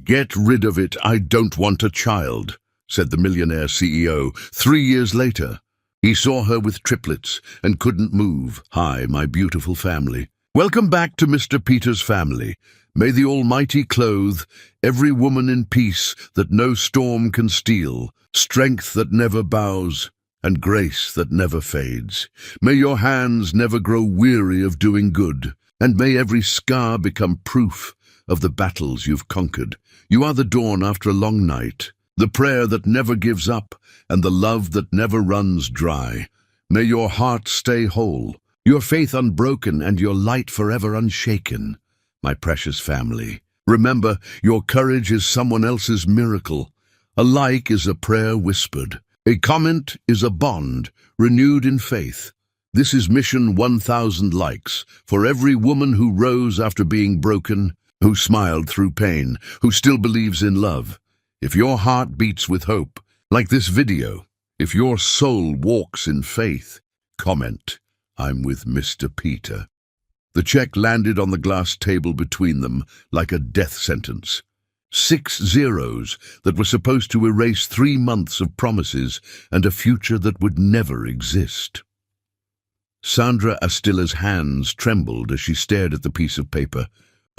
Get rid of it, I don't want a child, said the millionaire CEO 3 years later. He saw her with triplets and couldn't move. Hi, my beautiful family. Welcome back to Mr. Peter's family. May the Almighty clothe every woman in peace that no storm can steal, strength that never bows, and grace that never fades. May your hands never grow weary of doing good, and may every scar become proof of the battles you've conquered. You are the dawn after a long night, the prayer that never gives up, and the love that never runs dry. May your heart stay whole, your faith unbroken, and your light forever unshaken. My precious family, remember, your courage is someone else's miracle. A like is a prayer whispered. A comment is a bond renewed in faith. This is Mission 1000 likes for every woman who rose after being broken, who smiled through pain, who still believes in love. If your heart beats with hope, like this video, if your soul walks in faith, comment, I'm with Mr. Peter. The check landed on the glass table between them like a death sentence. 6 zeros that were supposed to erase 3 months of promises and a future that would never exist. Sandra Astilla's hands trembled as she stared at the piece of paper,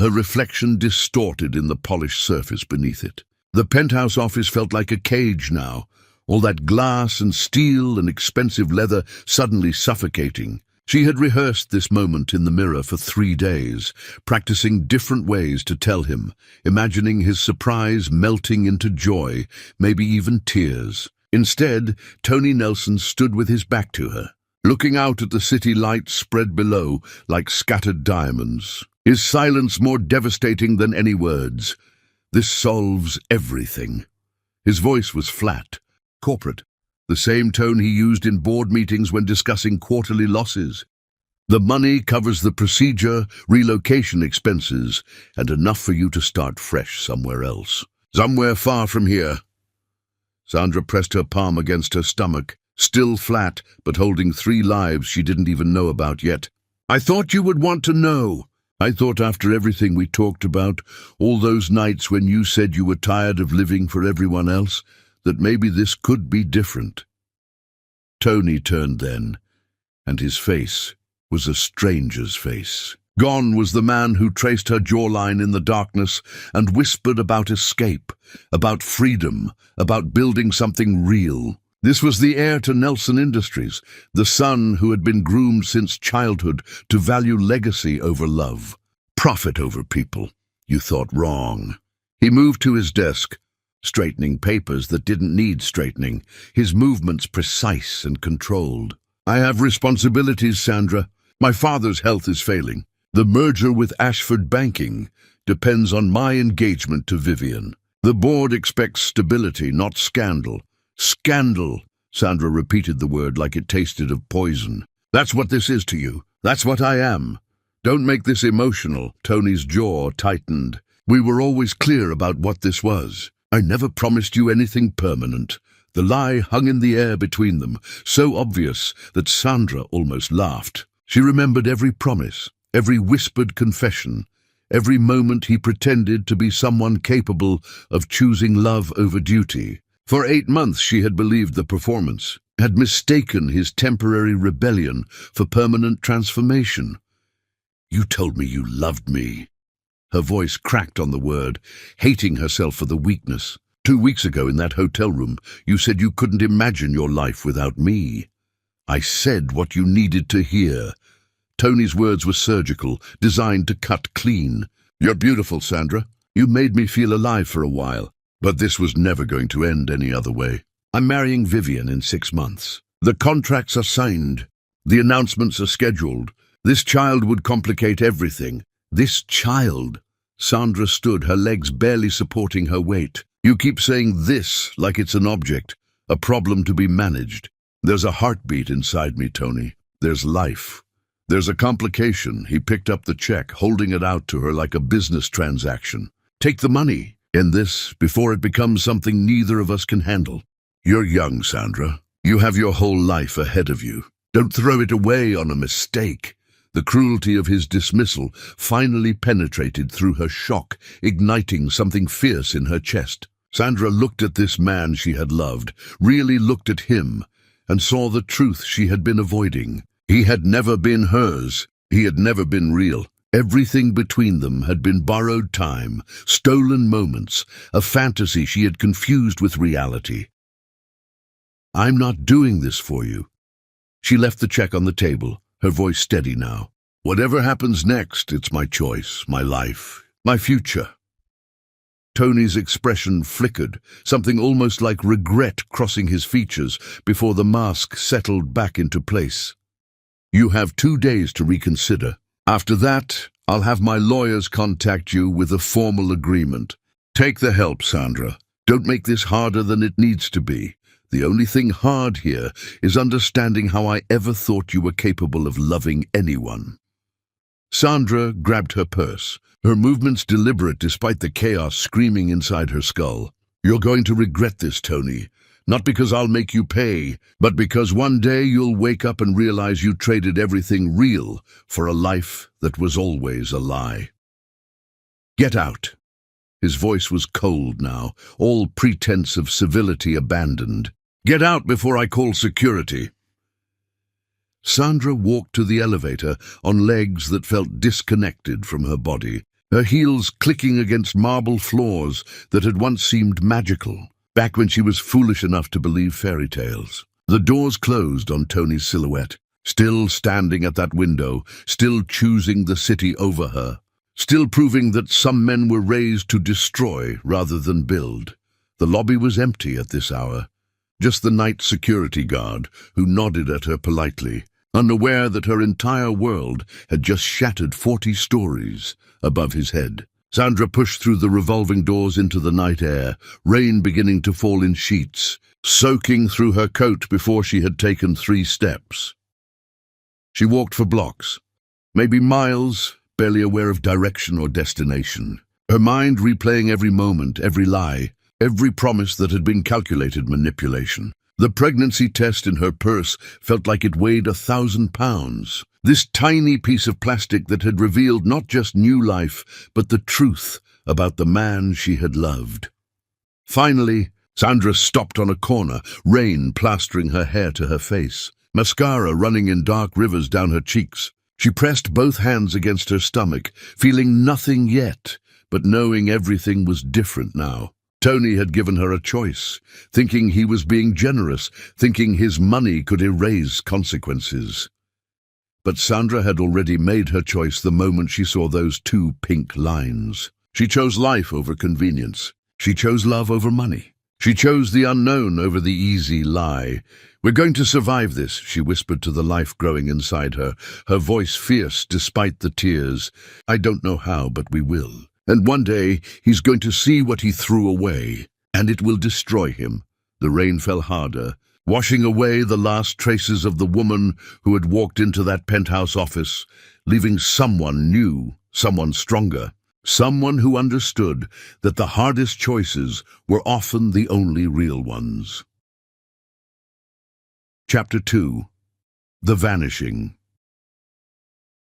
her reflection distorted in the polished surface beneath it. The penthouse office felt like a cage now, all that glass and steel and expensive leather suddenly suffocating. She had rehearsed this moment in the mirror for 3 days, practicing different ways to tell him, imagining his surprise melting into joy, maybe even tears. Instead, Tony Nelson stood with his back to her, looking out at the city lights spread below like scattered diamonds. His silence more devastating than any words. This solves everything. His voice was flat, corporate, the same tone he used in board meetings when discussing quarterly losses. The money covers the procedure, relocation expenses, and enough for you to start fresh somewhere else. Somewhere far from here. Sandra pressed her palm against her stomach, still flat, but holding 3 lives she didn't even know about yet. I thought you would want to know. I thought after everything we talked about, all those nights when you said you were tired of living for everyone else, that maybe this could be different. Tony turned then, and his face was a stranger's face. Gone was the man who traced her jawline in the darkness and whispered about escape, about freedom, about building something real. This was the heir to Nelson Industries, the son who had been groomed since childhood to value legacy over love, profit over people. You thought wrong. He moved to his desk, straightening papers that didn't need straightening, his movements precise and controlled. I have responsibilities, Sandra. My father's health is failing. The merger with Ashford Banking depends on my engagement to Vivian. The board expects stability, not scandal. Scandal, Sandra repeated the word like it tasted of poison. That's what this is to you. That's what I am. Don't make this emotional. Tony's jaw tightened. We were always clear about what this was. I never promised you anything permanent. The lie hung in the air between them, so obvious that Sandra almost laughed. She remembered every promise, every whispered confession, every moment he pretended to be someone capable of choosing love over duty. For 8 months she had believed the performance, had mistaken his temporary rebellion for permanent transformation. You told me you loved me. Her voice cracked on the word, hating herself for the weakness. 2 weeks ago in that hotel room, you said you couldn't imagine your life without me. I said what you needed to hear. Tony's words were surgical, designed to cut clean. You're beautiful, Sandra. You made me feel alive for a while. But this was never going to end any other way. I'm marrying Vivian in 6 months. The contracts are signed. The announcements are scheduled. This child would complicate everything. This child. Sandra stood, her legs barely supporting her weight. You keep saying this like it's an object, a problem to be managed. There's a heartbeat inside me, Tony. There's life. There's a complication. He picked up the check, holding it out to her like a business transaction. Take the money. End this before it becomes something neither of us can handle. You're young, Sandra. You have your whole life ahead of you. Don't throw it away on a mistake. The cruelty of his dismissal finally penetrated through her shock, igniting something fierce in her chest. Sandra looked at this man she had loved, really looked at him, and saw the truth she had been avoiding. He had never been hers. He had never been real. Everything between them had been borrowed time, stolen moments, a fantasy she had confused with reality. "I'm not doing this for you." She left the check on the table, her voice steady now. "Whatever happens next, it's my choice, my life, my future." Tony's expression flickered, something almost like regret crossing his features before the mask settled back into place. "You have 2 days to reconsider. After that, I'll have my lawyers contact you with a formal agreement. Take the help, Sandra. Don't make this harder than it needs to be. The only thing hard here is understanding how I ever thought you were capable of loving anyone." Sandra grabbed her purse, her movements deliberate despite the chaos screaming inside her skull. "You're going to regret this, Tony. Not because I'll make you pay, but because one day you'll wake up and realize you traded everything real for a life that was always a lie. Get out." His voice was cold now, all pretense of civility abandoned. "Get out before I call security." Sandra walked to the elevator on legs that felt disconnected from her body, her heels clicking against marble floors that had once seemed magical, back when she was foolish enough to believe fairy tales. The doors closed on Tony's silhouette, still standing at that window, still choosing the city over her, still proving that some men were raised to destroy rather than build. The lobby was empty at this hour, just the night security guard who nodded at her politely, unaware that her entire world had just shattered 40 stories above his head. Sandra pushed through the revolving doors into the night air, rain beginning to fall in sheets, soaking through her coat before she had taken 3 steps. She walked for blocks, maybe miles, barely aware of direction or destination, her mind replaying every moment, every lie, every promise that had been calculated manipulation. The pregnancy test in her purse felt like it weighed 1,000 pounds. This tiny piece of plastic that had revealed not just new life, but the truth about the man she had loved. Finally, Sandra stopped on a corner, rain plastering her hair to her face, mascara running in dark rivers down her cheeks. She pressed both hands against her stomach, feeling nothing yet, but knowing everything was different now. Tony had given her a choice, thinking he was being generous, thinking his money could erase consequences. But Sandra had already made her choice the moment she saw those 2 pink lines. She chose life over convenience. She chose love over money. She chose the unknown over the easy lie. "We're going to survive this," she whispered to the life growing inside her, her voice fierce despite the tears. "I don't know how, but we will. And one day he's going to see what he threw away, and it will destroy him." The rain fell harder, washing away the last traces of the woman who had walked into that penthouse office, leaving someone new, someone stronger, someone who understood that the hardest choices were often the only real ones. Chapter 2. The Vanishing.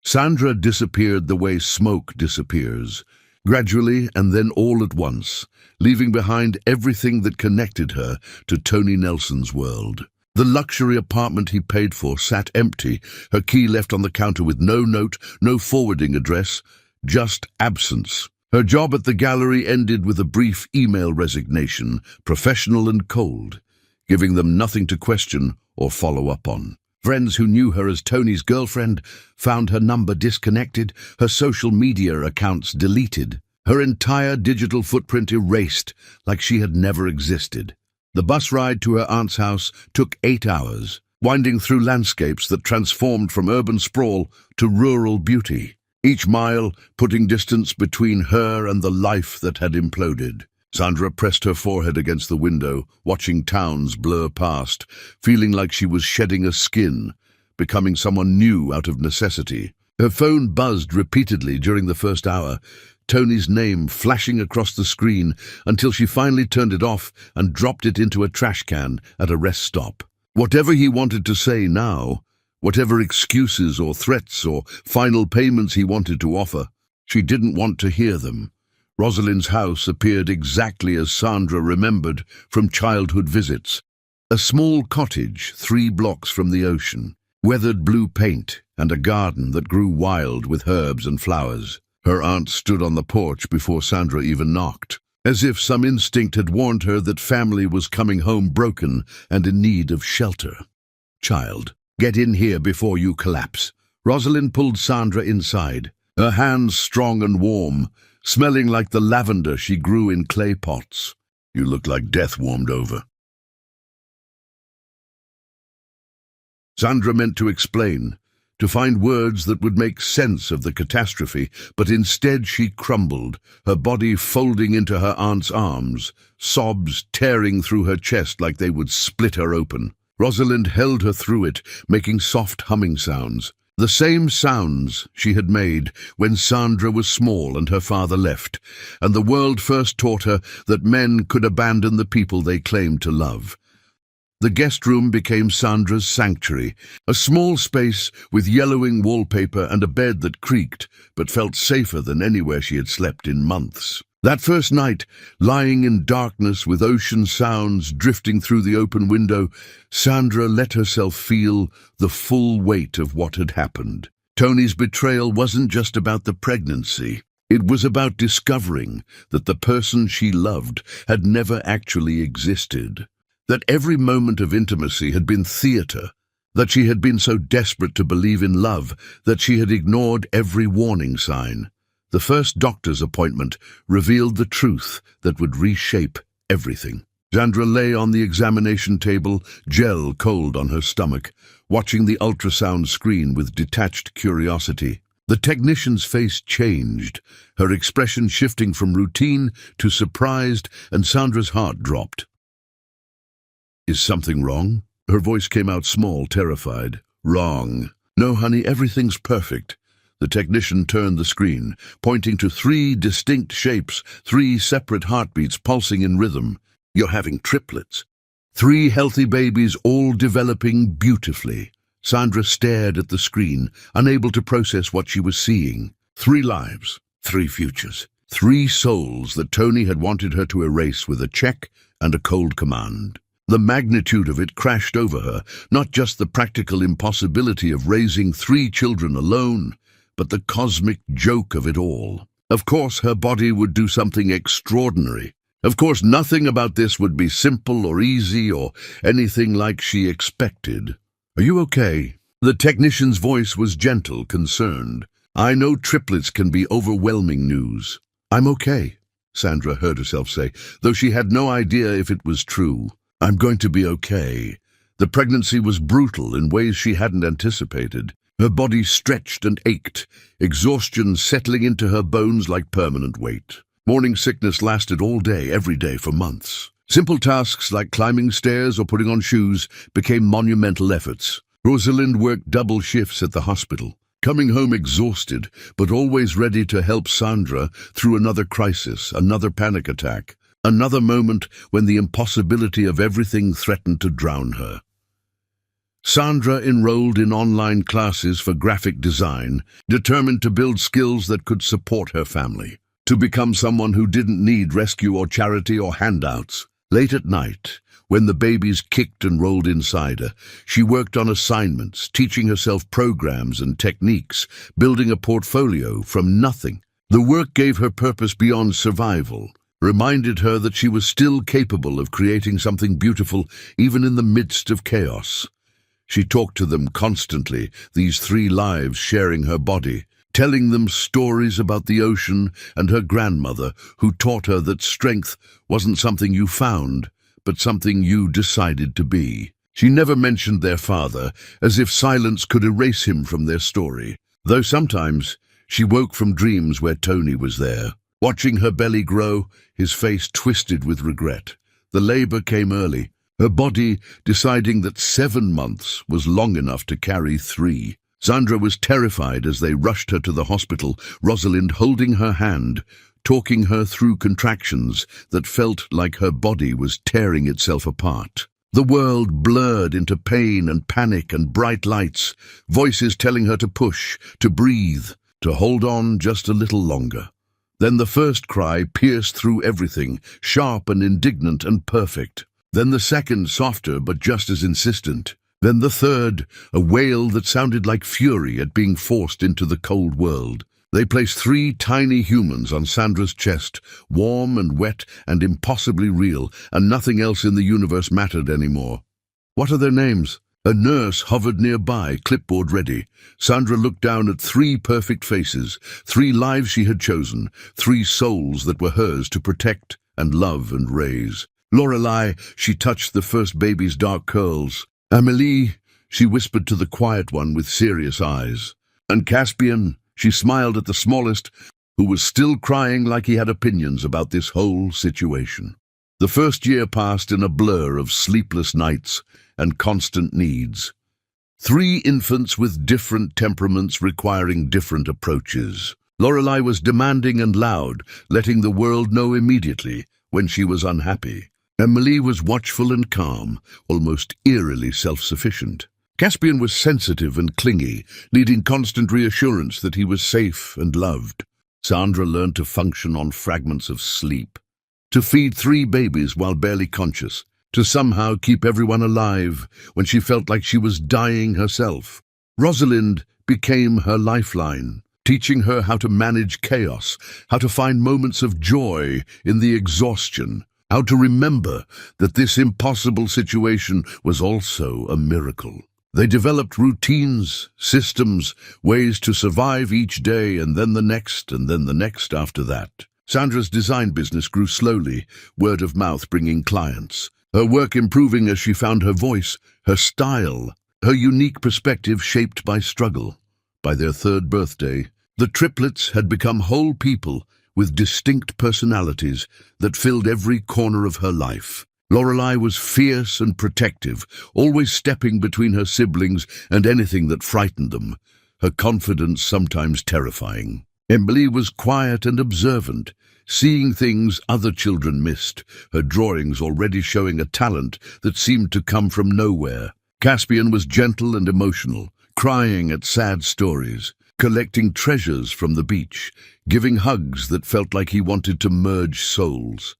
Sandra disappeared the way smoke disappears, gradually and then all at once, leaving behind everything that connected her to Tony Nelson's world. The luxury apartment he paid for sat empty, her key left on the counter with no note, no forwarding address, just absence. Her job at the gallery ended with a brief email resignation, professional and cold, giving them nothing to question or follow up on. Friends who knew her as Tony's girlfriend found her number disconnected, her social media accounts deleted, her entire digital footprint erased like she had never existed. The bus ride to her aunt's house took 8 hours, winding through landscapes that transformed from urban sprawl to rural beauty, each mile putting distance between her and the life that had imploded. Sandra pressed her forehead against the window, watching towns blur past, feeling like she was shedding a skin, becoming someone new out of necessity. Her phone buzzed repeatedly during the first hour, Tony's name flashing across the screen until she finally turned it off and dropped it into a trash can at a rest stop. Whatever he wanted to say now whatever excuses or threats or final payments he wanted to offer. She didn't want to hear them. Rosalind's house appeared exactly as Sandra remembered from childhood visits. A small cottage 3 blocks from the ocean, weathered blue paint, and a garden that grew wild with herbs and flowers. Her aunt stood on the porch before Sandra even knocked, as if some instinct had warned her that family was coming home broken and in need of shelter. "Child, get in here before you collapse." Rosalind pulled Sandra inside, her hands strong and warm, smelling like the lavender she grew in clay pots. "You look like death warmed over." Sandra meant to explain, to find words that would make sense of the catastrophe, but instead she crumbled, her body folding into her aunt's arms, sobs tearing through her chest like they would split her open. Rosalind held her through it, making soft humming sounds. The same sounds she had made when Sandra was small and her father left, and the world first taught her that men could abandon the people they claimed to love. The guest room became Sandra's sanctuary, a small space with yellowing wallpaper and a bed that creaked, but felt safer than anywhere she had slept in months. That first night, lying in darkness with ocean sounds drifting through the open window, Sandra let herself feel the full weight of what had happened. Tony's betrayal wasn't just about the pregnancy. It was about discovering that the person she loved had never actually existed, that every moment of intimacy had been theater, that she had been so desperate to believe in love that she had ignored every warning sign. The first doctor's appointment revealed the truth that would reshape everything. Sandra lay on the examination table, gel cold on her stomach, watching the ultrasound screen with detached curiosity. The technician's face changed, her expression shifting from routine to surprised, and Sandra's heart dropped. "Is something wrong?" Her voice came out small, terrified. "Wrong. No, honey, everything's perfect." The technician turned the screen, pointing to 3 distinct shapes, 3 separate heartbeats pulsing in rhythm. "You're having triplets. 3 healthy babies, all developing beautifully." Sandra stared at the screen, unable to process what she was seeing. 3 lives, 3 futures, 3 souls that Tony had wanted her to erase with a check and a cold command. The magnitude of it crashed over her, not just the practical impossibility of raising 3 children alone, but the cosmic joke of it all. Of course, her body would do something extraordinary. Of course, nothing about this would be simple or easy or anything like she expected. "Are you okay?" The technician's voice was gentle, concerned. "I know triplets can be overwhelming news." "I'm okay," Sandra heard herself say, though she had no idea if it was true. "I'm going to be okay." The pregnancy was brutal in ways she hadn't anticipated. Her body stretched and ached, exhaustion settling into her bones like permanent weight. Morning sickness lasted all day, every day for months. Simple tasks like climbing stairs or putting on shoes became monumental efforts. Rosalind worked double shifts at the hospital, coming home exhausted, but always ready to help Sandra through another crisis, another panic attack, another moment when the impossibility of everything threatened to drown her. Sandra enrolled in online classes for graphic design, determined to build skills that could support her family, to become someone who didn't need rescue or charity or handouts. Late at night, when the babies kicked and rolled inside her, she worked on assignments, teaching herself programs and techniques, building a portfolio from nothing. The work gave her purpose beyond survival, reminded her that she was still capable of creating something beautiful even in the midst of chaos. She talked to them constantly, these 3 lives sharing her body, telling them stories about the ocean and her grandmother, who taught her that strength wasn't something you found, but something you decided to be. She never mentioned their father, as if silence could erase him from their story, though sometimes she woke from dreams where Tony was there. Watching her belly grow, his face twisted with regret. The labor came early, her body deciding that 7 months was long enough to carry 3. Sandra was terrified as they rushed her to the hospital, Rosalind holding her hand, talking her through contractions that felt like her body was tearing itself apart. The world blurred into pain and panic and bright lights, voices telling her to push, to breathe, to hold on just a little longer. Then the first cry pierced through everything, sharp and indignant and perfect. Then the second, softer but just as insistent. Then the third, a wail that sounded like fury at being forced into the cold world. They placed 3 tiny humans on Sandra's chest, warm and wet and impossibly real, and nothing else in the universe mattered anymore. "What are their names?" A nurse hovered nearby, clipboard ready. Sandra looked down at 3 perfect faces, 3 lives she had chosen, 3 souls that were hers to protect and love and raise. Lorelei, she touched the first baby's dark curls. Amélie, she whispered to the quiet one with serious eyes. And Caspian, she smiled at the smallest, who was still crying like he had opinions about this whole situation. The first year passed in a blur of sleepless nights and constant needs. 3 infants with different temperaments requiring different approaches. Lorelei was demanding and loud, letting the world know immediately when she was unhappy. Amélie was watchful and calm, almost eerily self-sufficient. Caspian was sensitive and clingy, needing constant reassurance that he was safe and loved. Sandra learned to function on fragments of sleep, to feed 3 babies while barely conscious, to somehow keep everyone alive when she felt like she was dying herself. Rosalind became her lifeline, teaching her how to manage chaos, how to find moments of joy in the exhaustion, how to remember that this impossible situation was also a miracle. They developed routines, systems, ways to survive each day and then the next and then the next after that. Sandra's design business grew slowly, word of mouth bringing clients. Her work improving as she found her voice, her style, her unique perspective shaped by struggle. By their 3rd birthday, the triplets had become whole people with distinct personalities that filled every corner of her life. Lorelei was fierce and protective, always stepping between her siblings and anything that frightened them, her confidence sometimes terrifying. Amélie was quiet and observant, seeing things other children missed, her drawings already showing a talent that seemed to come from nowhere. Caspian was gentle and emotional, crying at sad stories, collecting treasures from the beach, giving hugs that felt like he wanted to merge souls.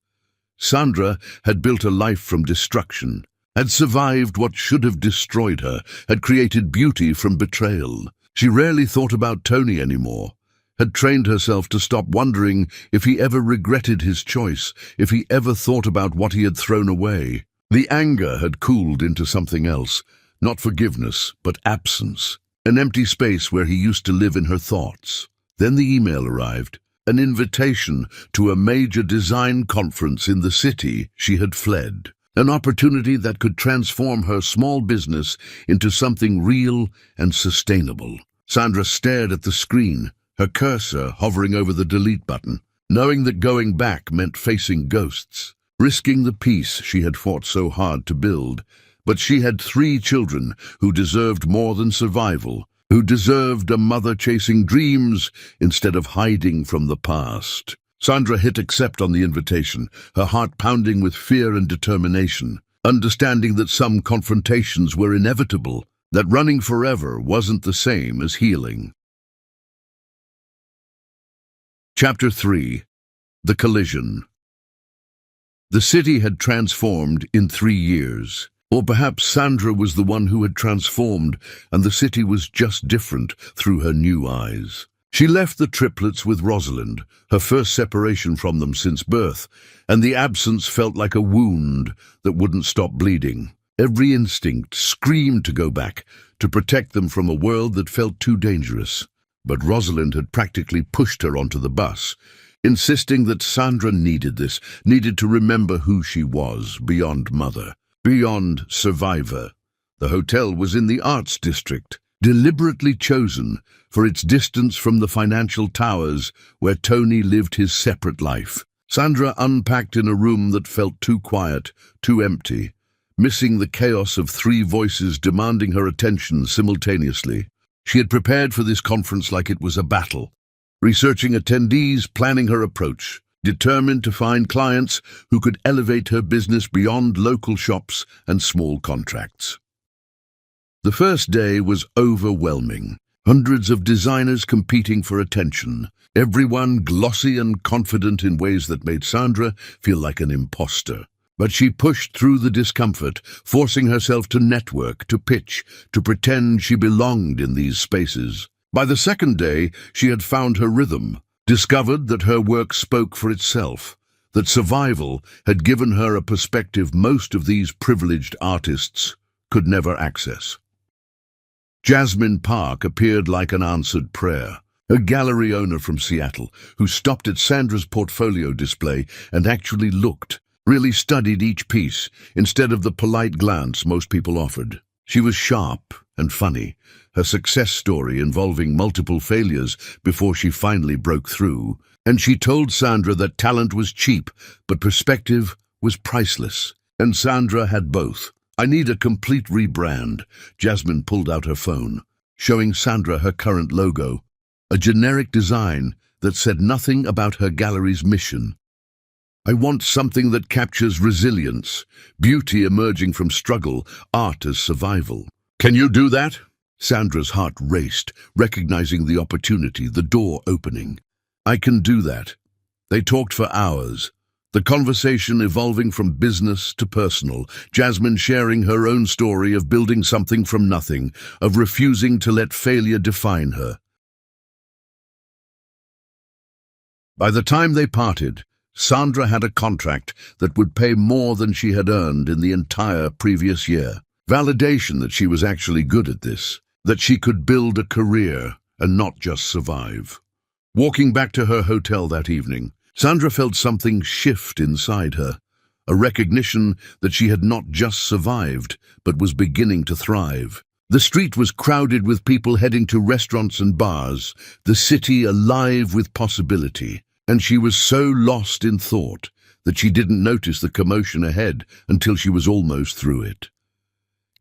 Sandra had built a life from destruction, had survived what should have destroyed her, had created beauty from betrayal. She rarely thought about Tony anymore, had trained herself to stop wondering if he ever regretted his choice, if he ever thought about what he had thrown away. The anger had cooled into something else, not forgiveness, but absence, an empty space where he used to live in her thoughts. Then the email arrived. An invitation to a major design conference in the city she had fled. An opportunity that could transform her small business into something real and sustainable. Sandra stared at the screen, her cursor hovering over the delete button, knowing that going back meant facing ghosts, risking the peace she had fought so hard to build. But she had 3 children who deserved more than survival, who deserved a mother chasing dreams instead of hiding from the past. Sandra hit accept on the invitation, her heart pounding with fear and determination, understanding that some confrontations were inevitable, that running forever wasn't the same as healing. Chapter 3. The Collision. The city had transformed in 3 years. Or perhaps Sandra was the one who had transformed, and the city was just different through her new eyes. She left the triplets with Rosalind, her first separation from them since birth, and the absence felt like a wound that wouldn't stop bleeding. Every instinct screamed to go back, to protect them from a world that felt too dangerous. But Rosalind had practically pushed her onto the bus, insisting that Sandra needed this, needed to remember who she was, beyond mother, beyond survivor. The hotel was in the arts district, deliberately chosen for its distance from the financial towers where Tony lived his separate life. Sandra unpacked in a room that felt too quiet, too empty, missing the chaos of 3 voices demanding her attention simultaneously. She had prepared for this conference like it was a battle, researching attendees, planning her approach, determined to find clients who could elevate her business beyond local shops and small contracts. The first day was overwhelming. Hundreds of designers competing for attention, everyone glossy and confident in ways that made Sandra feel like an imposter. But she pushed through the discomfort, forcing herself to network, to pitch, to pretend she belonged in these spaces. By the second day, she had found her rhythm, discovered that her work spoke for itself, that survival had given her a perspective most of these privileged artists could never access. Jasmine Park appeared like an answered prayer, a gallery owner from Seattle who stopped at Sandra's portfolio display and actually looked, really studied each piece instead of the polite glance most people offered. She was sharp and funny, her success story involving multiple failures before she finally broke through, and she told Sandra that talent was cheap, but perspective was priceless, and Sandra had both. "I need a complete rebrand." Jasmine pulled out her phone, showing Sandra her current logo, a generic design that said nothing about her gallery's mission. "I want something that captures resilience, beauty emerging from struggle, art as survival." "Can you do that?" Sandra's heart raced, recognizing the opportunity, the door opening. "I can do that." They talked for hours, the conversation evolving from business to personal, Jasmine sharing her own story of building something from nothing, of refusing to let failure define her. By the time they parted, Sandra had a contract that would pay more than she had earned in the entire previous year. Validation that she was actually good at this, that she could build a career and not just survive. Walking back to her hotel that evening, Sandra felt something shift inside her, a recognition that she had not just survived, but was beginning to thrive. The street was crowded with people heading to restaurants and bars, the city alive with possibility, and she was so lost in thought that she didn't notice the commotion ahead until she was almost through it.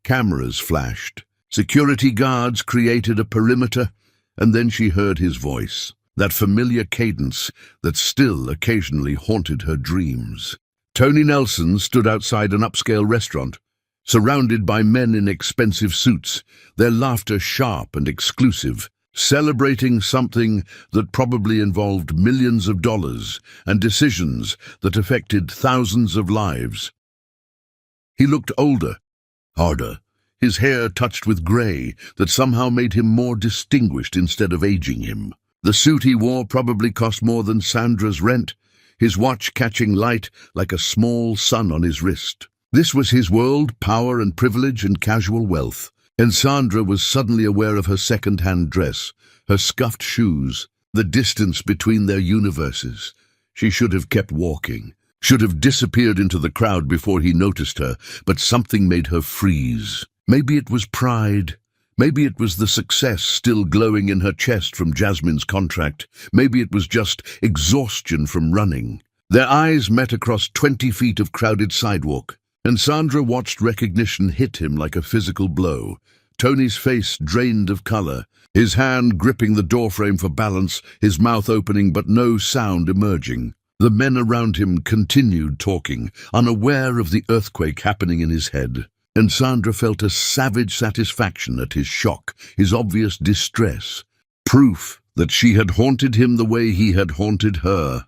Cameras flashed, security guards created a perimeter, and then she heard his voice. That familiar cadence that still occasionally haunted her dreams. Tony Nelson stood outside an upscale restaurant, surrounded by men in expensive suits, their laughter sharp and exclusive, celebrating something that probably involved millions of dollars and decisions that affected thousands of lives. He looked older, harder, his hair touched with gray that somehow made him more distinguished instead of aging him. The suit he wore probably cost more than Sandra's rent, his watch catching light like a small sun on his wrist. This was his world, power and privilege and casual wealth. And Sandra was suddenly aware of her second-hand dress, her scuffed shoes, the distance between their universes. She should have kept walking, should have disappeared into the crowd before he noticed her, but something made her freeze. Maybe it was pride. Maybe it was the success still glowing in her chest from Jasmine's contract. Maybe it was just exhaustion from running. Their eyes met across 20 feet of crowded sidewalk, and Sandra watched recognition hit him like a physical blow. Tony's face drained of color, his hand gripping the doorframe for balance, his mouth opening but no sound emerging. The men around him continued talking, unaware of the earthquake happening in his head. And Sandra felt a savage satisfaction at his shock, his obvious distress, proof that she had haunted him the way he had haunted her.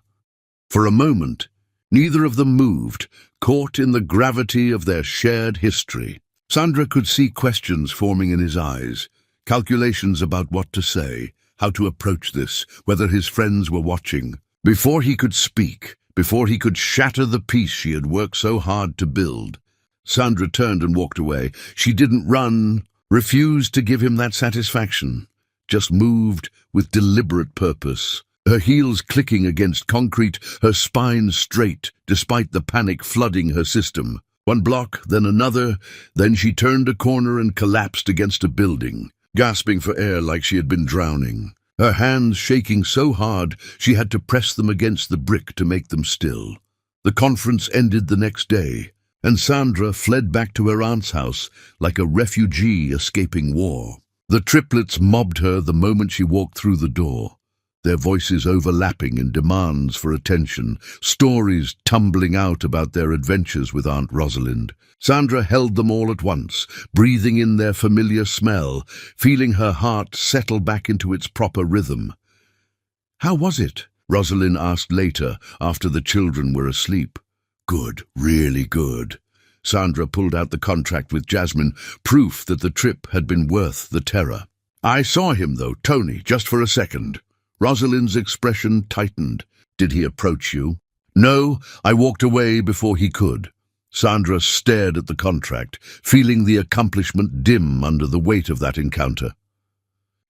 For a moment, neither of them moved, caught in the gravity of their shared history. Sandra could see questions forming in his eyes, calculations about what to say, how to approach this, whether his friends were watching. Before he could speak, before he could shatter the peace she had worked so hard to build, Sandra turned and walked away. She didn't run, refused to give him that satisfaction, just moved with deliberate purpose, her heels clicking against concrete, her spine straight, despite the panic flooding her system. One block, then another, then she turned a corner and collapsed against a building, gasping for air like she had been drowning. Her hands shaking so hard she had to press them against the brick to make them still. The conference ended the next day, and Sandra fled back to her aunt's house like a refugee escaping war. The triplets mobbed her the moment she walked through the door, their voices overlapping in demands for attention, stories tumbling out about their adventures with Aunt Rosalind. Sandra held them all at once, breathing in their familiar smell, feeling her heart settle back into its proper rhythm. "How was it?" Rosalind asked later, after the children were asleep. "Good, really good." Sandra pulled out the contract with Jasmine, proof that the trip had been worth the terror. "I saw him, though, Tony, just for a second." Rosalind's expression tightened. "Did he approach you?" "No, I walked away before he could." Sandra stared at the contract, feeling the accomplishment dim under the weight of that encounter.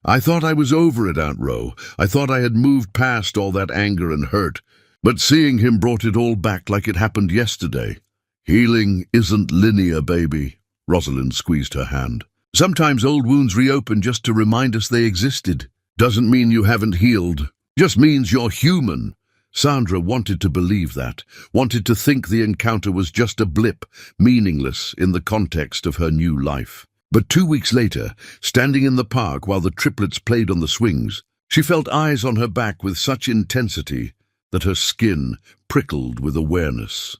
"I thought I was over it, Aunt Ro. I thought I had moved past all that anger and hurt. But seeing him brought it all back like it happened yesterday." "Healing isn't linear, baby." Rosalind squeezed her hand. "Sometimes old wounds reopen just to remind us they existed. Doesn't mean you haven't healed. Just means you're human." Sandra wanted to believe that, wanted to think the encounter was just a blip, meaningless in the context of her new life. But 2 weeks later, standing in the park while the triplets played on the swings, she felt eyes on her back with such intensity that her skin prickled with awareness.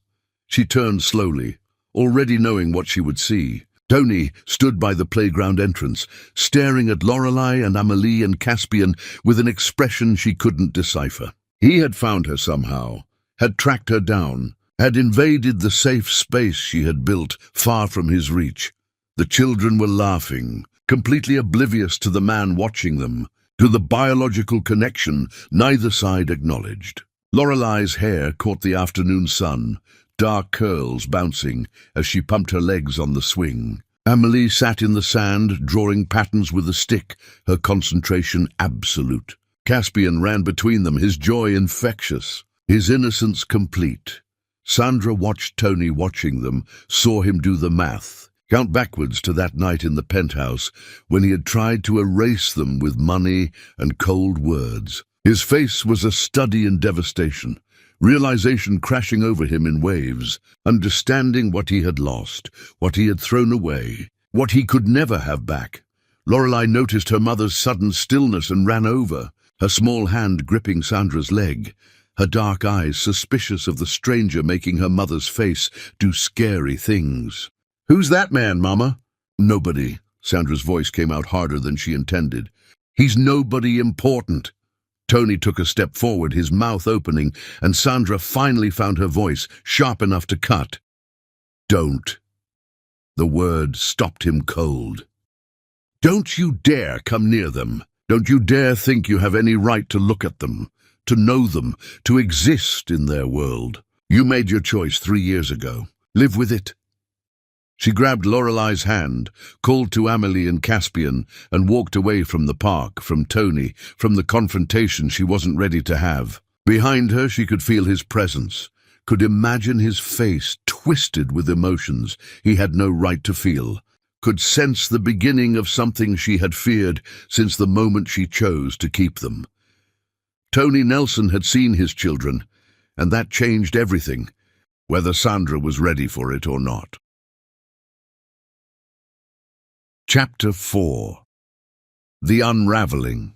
She turned slowly, already knowing what she would see. Tony stood by the playground entrance, staring at Lorelei and Amelie and Caspian with an expression she couldn't decipher. He had found her somehow, had tracked her down, had invaded the safe space she had built far from his reach. The children were laughing, completely oblivious to the man watching them, to the biological connection neither side acknowledged. Lorelei's hair caught the afternoon sun, dark curls bouncing as she pumped her legs on the swing. Amelie sat in the sand, drawing patterns with a stick, her concentration absolute. Caspian ran between them, his joy infectious, his innocence complete. Sandra watched Tony watching them, saw him do the math, count backwards to that night in the penthouse when he had tried to erase them with money and cold words. His face was a study in devastation, realization crashing over him in waves, understanding what he had lost, what he had thrown away, what he could never have back. Lorelei noticed her mother's sudden stillness and ran over, her small hand gripping Sandra's leg, her dark eyes suspicious of the stranger making her mother's face do scary things. "Who's that man, Mama?" "Nobody." Sandra's voice came out harder than she intended. "He's nobody important." Tony took a step forward, his mouth opening, and Sandra finally found her voice, sharp enough to cut. "Don't." The word stopped him cold. "Don't you dare come near them. Don't you dare think you have any right to look at them, to know them, to exist in their world. You made your choice 3 years ago. Live with it." She grabbed Lorelei's hand, called to Amelie and Caspian, and walked away from the park, from Tony, from the confrontation she wasn't ready to have. Behind her she could feel his presence, could imagine his face twisted with emotions he had no right to feel, could sense the beginning of something she had feared since the moment she chose to keep them. Tony Nelson had seen his children, and that changed everything, whether Sandra was ready for it or not. Chapter 4. The Unraveling.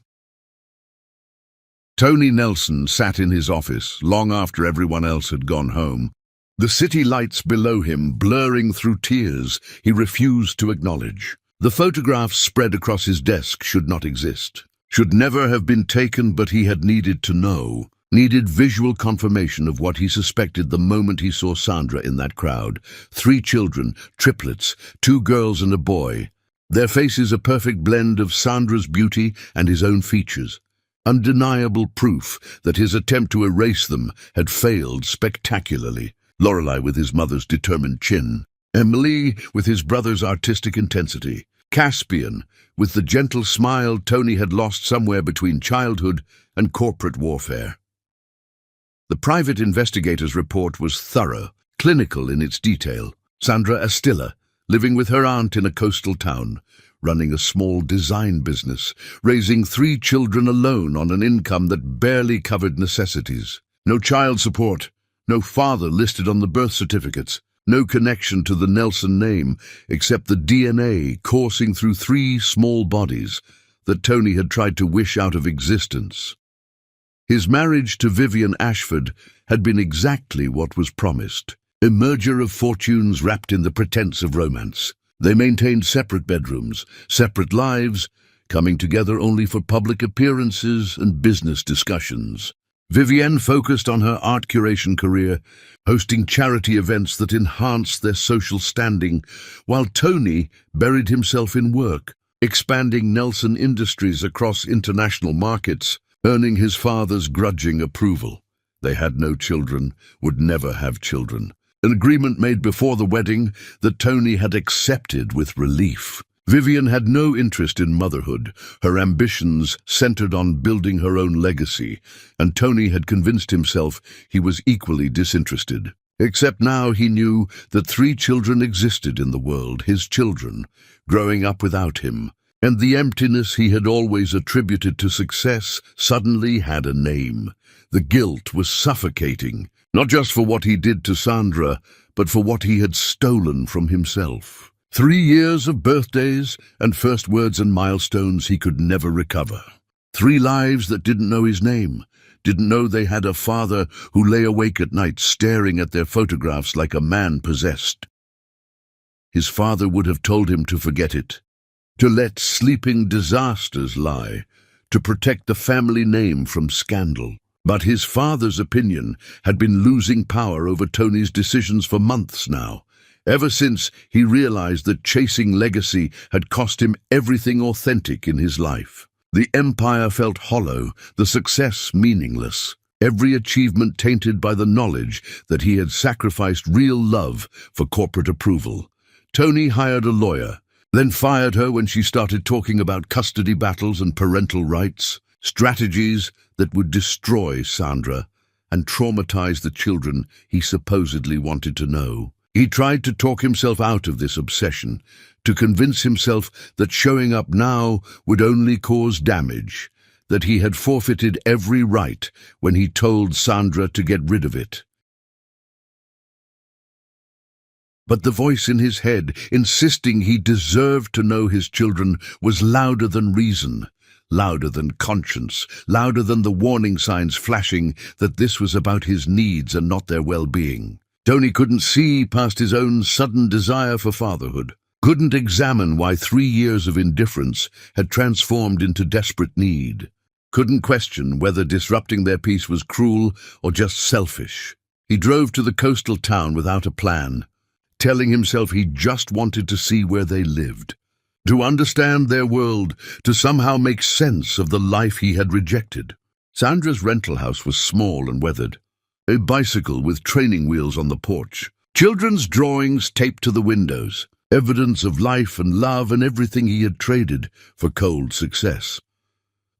Tony Nelson sat in his office long after everyone else had gone home. The city lights below him blurring through tears he refused to acknowledge. The photographs spread across his desk should not exist, should never have been taken, but he had needed to know, needed visual confirmation of what he suspected the moment he saw Sandra in that crowd. 3 children, triplets, 2 girls and a boy. Their faces a perfect blend of Sandra's beauty and his own features. Undeniable proof that his attempt to erase them had failed spectacularly. Lorelei with his mother's determined chin, Amelie with his brother's artistic intensity, Caspian with the gentle smile Tony had lost somewhere between childhood and corporate warfare. The private investigator's report was thorough, clinical in its detail. Sandra Astilla, living with her aunt in a coastal town, running a small design business, raising 3 children alone on an income that barely covered necessities. No child support, no father listed on the birth certificates, no connection to the Nelson name except the DNA coursing through 3 small bodies that Tony had tried to wish out of existence. His marriage to Vivian Ashford had been exactly what was promised. A merger of fortunes wrapped in the pretense of romance. They maintained separate bedrooms, separate lives, coming together only for public appearances and business discussions. Vivienne focused on her art curation career, hosting charity events that enhanced their social standing, while Tony buried himself in work, expanding Nelson Industries across international markets, earning his father's grudging approval. They had no children, would never have children. An agreement made before the wedding that Tony had accepted with relief. Vivian had no interest in motherhood. Her ambitions centered on building her own legacy, and Tony had convinced himself he was equally disinterested. Except now he knew that 3 children existed in the world, his children, growing up without him, and the emptiness he had always attributed to success suddenly had a name. The guilt was suffocating, not just for what he did to Sandra, but for what he had stolen from himself. 3 years of birthdays and first words and milestones he could never recover. 3 lives that didn't know his name, didn't know they had a father who lay awake at night staring at their photographs like a man possessed. His father would have told him to forget it, to let sleeping disasters lie, to protect the family name from scandal. But his father's opinion had been losing power over Tony's decisions for months now, ever since he realized that chasing legacy had cost him everything authentic in his life. The empire felt hollow, the success meaningless, every achievement tainted by the knowledge that he had sacrificed real love for corporate approval. Tony hired a lawyer, then fired her when she started talking about custody battles and parental rights, strategies that would destroy Sandra and traumatize the children he supposedly wanted to know. He tried to talk himself out of this obsession, to convince himself that showing up now would only cause damage, that he had forfeited every right when he told Sandra to get rid of it. But the voice in his head, insisting he deserved to know his children, was louder than reason, louder than conscience, louder than the warning signs flashing that this was about his needs and not their well-being. Tony couldn't see past his own sudden desire for fatherhood, couldn't examine why 3 years of indifference had transformed into desperate need, couldn't question whether disrupting their peace was cruel or just selfish. He drove to the coastal town without a plan, telling himself he just wanted to see where they lived, to understand their world, to somehow make sense of the life he had rejected. Sandra's rental house was small and weathered, a bicycle with training wheels on the porch, children's drawings taped to the windows, evidence of life and love and everything he had traded for cold success.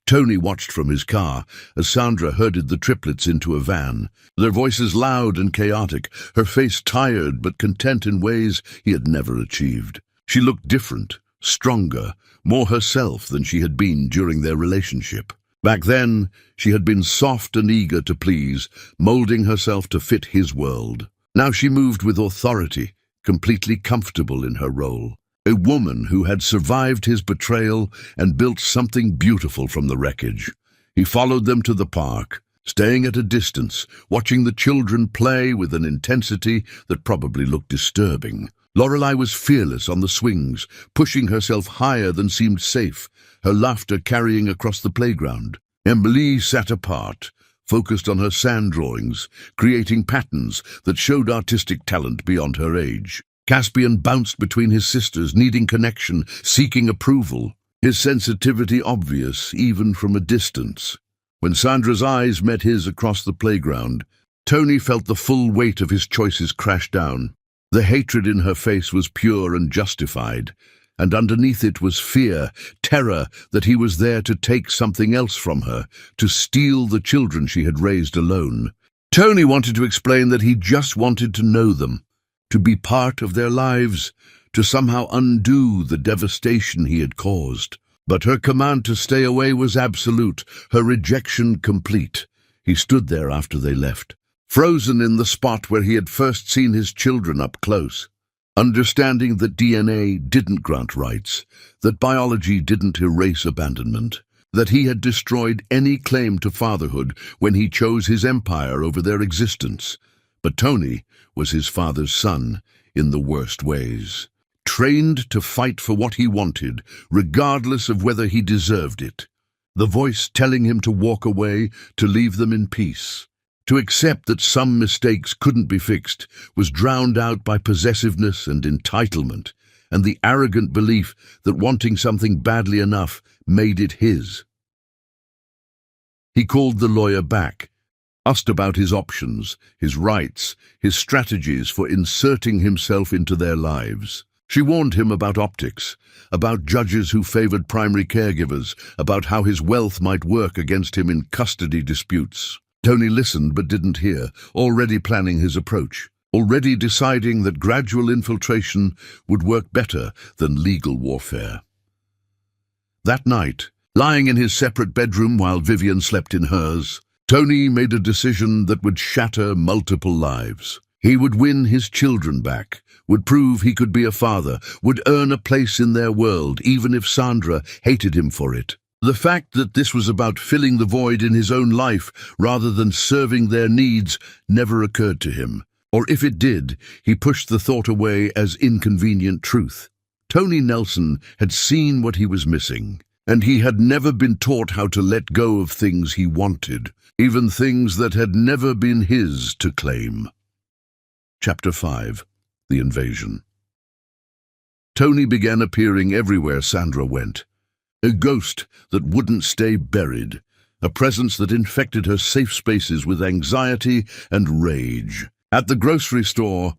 Tony watched from his car as Sandra herded the triplets into a van, their voices loud and chaotic, her face tired but content in ways he had never achieved. She looked different, stronger, more herself than she had been during their relationship. Back then, she had been soft and eager to please, molding herself to fit his world. Now she moved with authority, completely comfortable in her role. A woman who had survived his betrayal and built something beautiful from the wreckage. He followed them to the park, staying at a distance, watching the children play with an intensity that probably looked disturbing. Lorelei was fearless on the swings, pushing herself higher than seemed safe, her laughter carrying across the playground. Emily sat apart, focused on her sand drawings, creating patterns that showed artistic talent beyond her age. Caspian bounced between his sisters, needing connection, seeking approval, his sensitivity obvious even from a distance. When Sandra's eyes met his across the playground, Tony felt the full weight of his choices crash down. The hatred in her face was pure and justified, and underneath it was fear, terror that he was there to take something else from her, to steal the children she had raised alone. Tony wanted to explain that he just wanted to know them, to be part of their lives, to somehow undo the devastation he had caused. But her command to stay away was absolute, her rejection complete. He stood there after they left, frozen in the spot where he had first seen his children up close, understanding that DNA didn't grant rights, that biology didn't erase abandonment, that he had destroyed any claim to fatherhood when he chose his empire over their existence. But Tony was his father's son in the worst ways, trained to fight for what he wanted, regardless of whether he deserved it. The voice telling him to walk away, to leave them in peace, to accept that some mistakes couldn't be fixed, was drowned out by possessiveness and entitlement, and the arrogant belief that wanting something badly enough made it his. He called the lawyer back, asked about his options, his rights, his strategies for inserting himself into their lives. She warned him about optics, about judges who favored primary caregivers, about how his wealth might work against him in custody disputes. Tony listened but didn't hear, already planning his approach, already deciding that gradual infiltration would work better than legal warfare. That night, lying in his separate bedroom while Vivian slept in hers, Tony made a decision that would shatter multiple lives. He would win his children back, would prove he could be a father, would earn a place in their world, even if Sandra hated him for it. The fact that this was about filling the void in his own life rather than serving their needs never occurred to him. Or if it did, he pushed the thought away as inconvenient truth. Tony Nelson had seen what he was missing, and he had never been taught how to let go of things he wanted, even things that had never been his to claim. Chapter 5. The Invasion. Tony began appearing everywhere Sandra went. A ghost that wouldn't stay buried, a presence that infected her safe spaces with anxiety and rage. At the grocery store,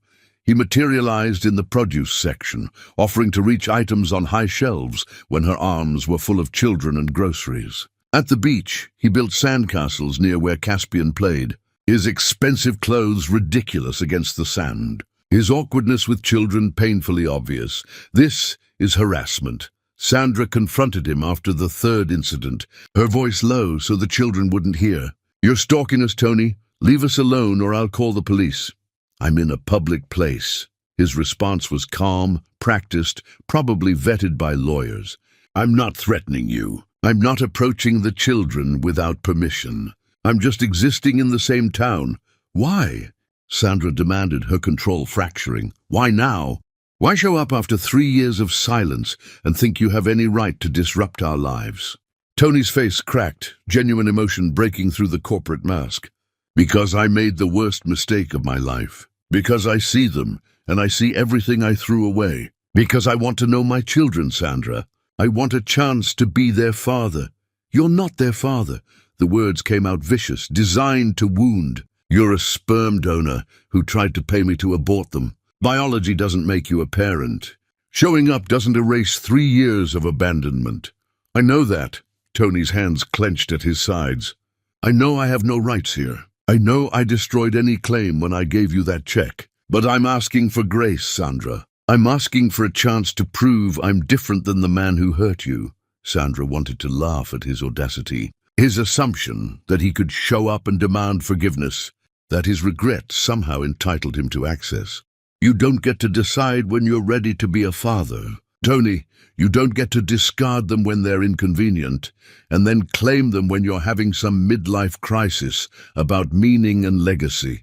he materialized in the produce section, offering to reach items on high shelves when her arms were full of children and groceries. At the beach, he built sandcastles near where Caspian played, his expensive clothes ridiculous against the sand, his awkwardness with children painfully obvious. This is harassment. Sandra confronted him after the third incident, her voice low so the children wouldn't hear. "You're stalking us, Tony. Leave us alone or I'll call the police." "I'm in a public place." His response was calm, practiced, probably vetted by lawyers. "I'm not threatening you. I'm not approaching the children without permission. I'm just existing in the same town." "Why?" Sandra demanded, her control fracturing. "Why now? Why show up after 3 years of silence and think you have any right to disrupt our lives?" Tony's face cracked, genuine emotion breaking through the corporate mask. "Because I made the worst mistake of my life. Because I see them, and I see everything I threw away. Because I want to know my children, Sandra. I want a chance to be their father." "You're not their father." The words came out vicious, designed to wound. "You're a sperm donor who tried to pay me to abort them. Biology doesn't make you a parent. Showing up doesn't erase 3 years of abandonment." "I know that." Tony's hands clenched at his sides. "I know I have no rights here. I know I destroyed any claim when I gave you that check. But I'm asking for grace, Sandra. I'm asking for a chance to prove I'm different than the man who hurt you." Sandra wanted to laugh at his audacity, his assumption that he could show up and demand forgiveness, that his regret somehow entitled him to access. "You don't get to decide when you're ready to be a father. Tony, you don't get to discard them when they're inconvenient, and then claim them when you're having some midlife crisis about meaning and legacy."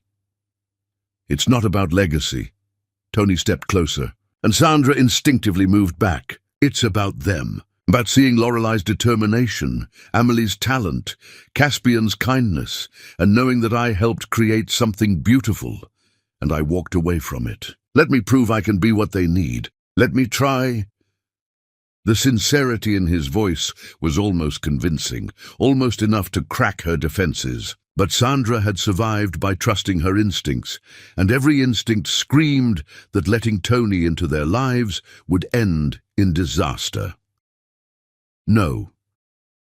"It's not about legacy." Tony stepped closer, and Sandra instinctively moved back. "It's about them. About seeing Lorelai's determination, Amelie's talent, Caspian's kindness, and knowing that I helped create something beautiful, and I walked away from it. Let me prove I can be what they need. Let me try." The sincerity in his voice was almost convincing, almost enough to crack her defenses. But Sandra had survived by trusting her instincts, and every instinct screamed that letting Tony into their lives would end in disaster. "No."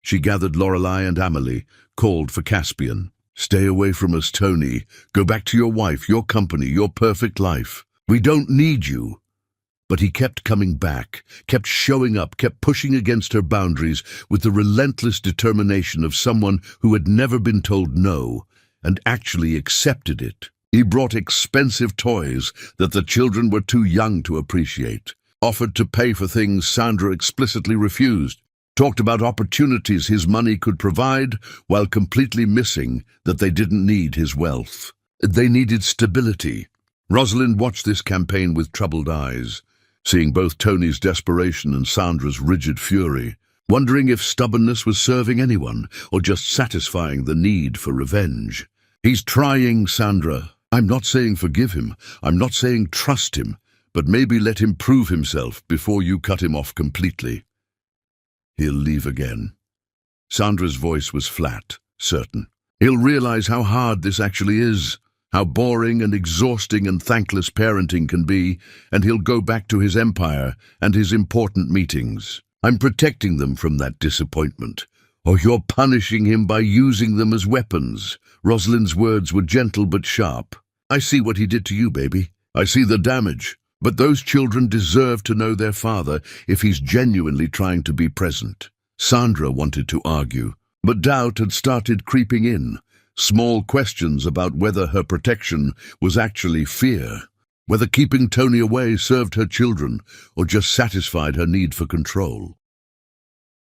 She gathered Lorelai and Amelie, called for Caspian. "Stay away from us, Tony. Go back to your wife, your company, your perfect life. We don't need you." But he kept coming back, kept showing up, kept pushing against her boundaries with the relentless determination of someone who had never been told no and actually accepted it. He brought expensive toys that the children were too young to appreciate, offered to pay for things Sandra explicitly refused. talked about opportunities his money could provide while completely missing that they didn't need his wealth. They needed stability. Rosalind watched this campaign with troubled eyes, seeing both Tony's desperation and Sandra's rigid fury, wondering if stubbornness was serving anyone or just satisfying the need for revenge. "He's trying, Sandra. I'm not saying forgive him. I'm not saying trust him. But maybe let him prove himself before you cut him off completely. He'll leave again." Sandra's voice was flat, certain. "He'll realize how hard this actually is, how boring and exhausting and thankless parenting can be, and he'll go back to his empire and his important meetings. I'm protecting them from that disappointment. Or you're punishing him by using them as weapons." Rosalind's words were gentle but sharp. "I see what he did to you, baby. I see the damage. But those children deserve to know their father if he's genuinely trying to be present." Sandra wanted to argue, but doubt had started creeping in. Small questions about whether her protection was actually fear, whether keeping Tony away served her children or just satisfied her need for control.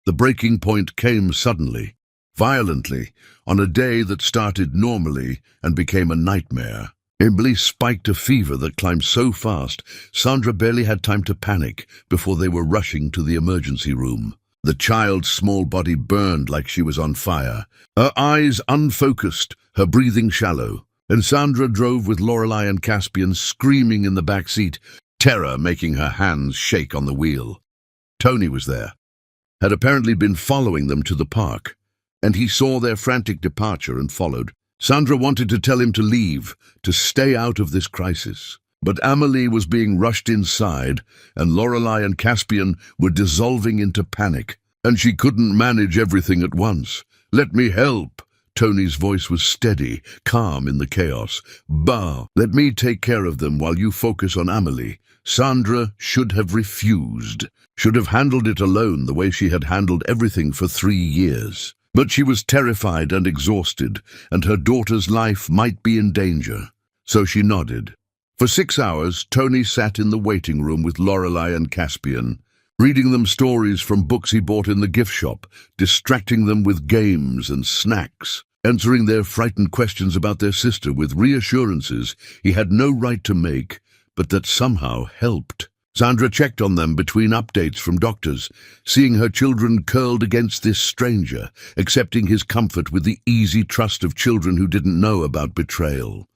The breaking point came suddenly, violently, on a day that started normally and became a nightmare. Emily spiked a fever that climbed so fast, Sandra barely had time to panic before they were rushing to the emergency room. The child's small body burned like she was on fire, her eyes unfocused, her breathing shallow, and Sandra drove with Lorelei and Caspian screaming in the back seat, terror making her hands shake on the wheel. Tony was there, had apparently been following them to the park, and he saw their frantic departure and followed. Sandra wanted to tell him to leave, to stay out of this crisis. But Amelie was being rushed inside, and Lorelei and Caspian were dissolving into panic, and she couldn't manage everything at once. "Let me help." Tony's voice was steady, calm in the chaos. "Bah, let me take care of them while you focus on Amelie." Sandra should have refused, should have handled it alone the way she had handled everything for 3 years. But she was terrified and exhausted, and her daughter's life might be in danger. So she nodded. For 6 hours, Tony sat in the waiting room with Lorelei and Caspian, reading them stories from books he bought in the gift shop, distracting them with games and snacks, answering their frightened questions about their sister with reassurances he had no right to make, but that somehow helped. Sandra checked on them between updates from doctors, seeing her children curled against this stranger, accepting his comfort with the easy trust of children who didn't know about betrayal.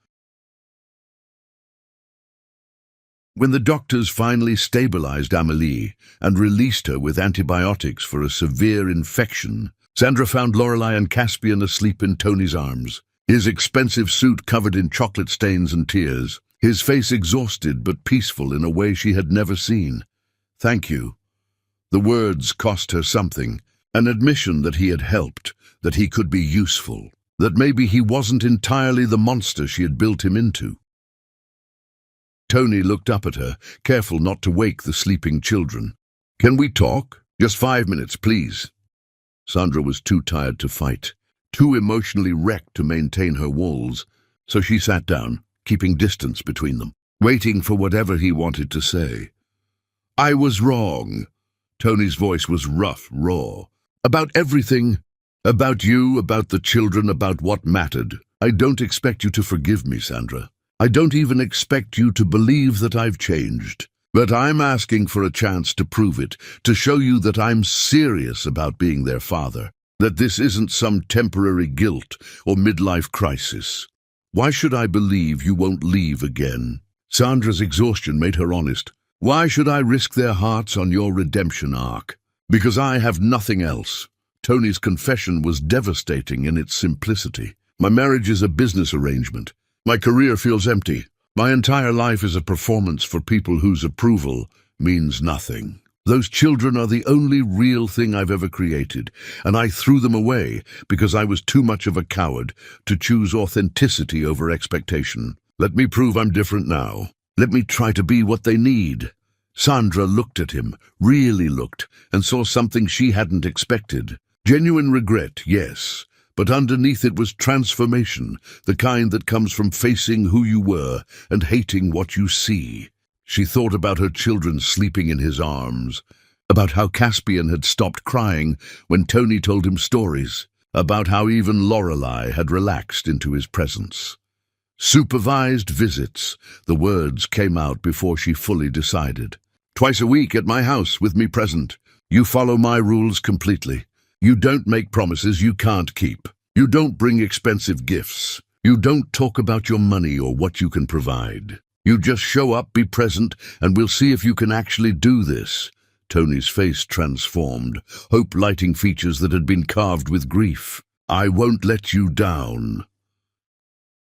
When the doctors finally stabilized Amelie and released her with antibiotics for a severe infection, Sandra found Lorelei and Caspian asleep in Tony's arms, his expensive suit covered in chocolate stains and tears, his face exhausted but peaceful in a way she had never seen. "Thank you." The words cost her something, an admission that he had helped, that he could be useful, that maybe he wasn't entirely the monster she had built him into. Tony looked up at her, careful not to wake the sleeping children. "Can we talk? Just 5 minutes, please." Sandra was too tired to fight, too emotionally wrecked to maintain her walls, so she sat down, keeping distance between them, waiting for whatever he wanted to say. "I was wrong." Tony's voice was rough, raw. "About everything. About you, about the children, about what mattered. I don't expect you to forgive me, Sandra. I don't even expect you to believe that I've changed. But I'm asking for a chance to prove it, to show you that I'm serious about being their father, that this isn't some temporary guilt or midlife crisis. Why should I believe you won't leave again?" Sandra's exhaustion made her honest. "Why should I risk their hearts on your redemption arc? Because I have nothing else." Tony's confession was devastating in its simplicity. "My marriage is a business arrangement. My career feels empty. My entire life is a performance for people whose approval means nothing. Those children are the only real thing I've ever created, and I threw them away because I was too much of a coward to choose authenticity over expectation. Let me prove I'm different now. Let me try to be what they need." Sandra looked at him, really looked, and saw something she hadn't expected. Genuine regret, yes, but underneath it was transformation, the kind that comes from facing who you were and hating what you see. She thought about her children sleeping in his arms, about how Caspian had stopped crying when Tony told him stories, about how even Lorelei had relaxed into his presence. Supervised visits, the words came out before she fully decided. Twice a week at my house with me present. You follow my rules completely. You don't make promises you can't keep. You don't bring expensive gifts. You don't talk about your money or what you can provide. You just show up, be present, and we'll see if you can actually do this. Tony's face transformed, hope lighting features that had been carved with grief. I won't let you down.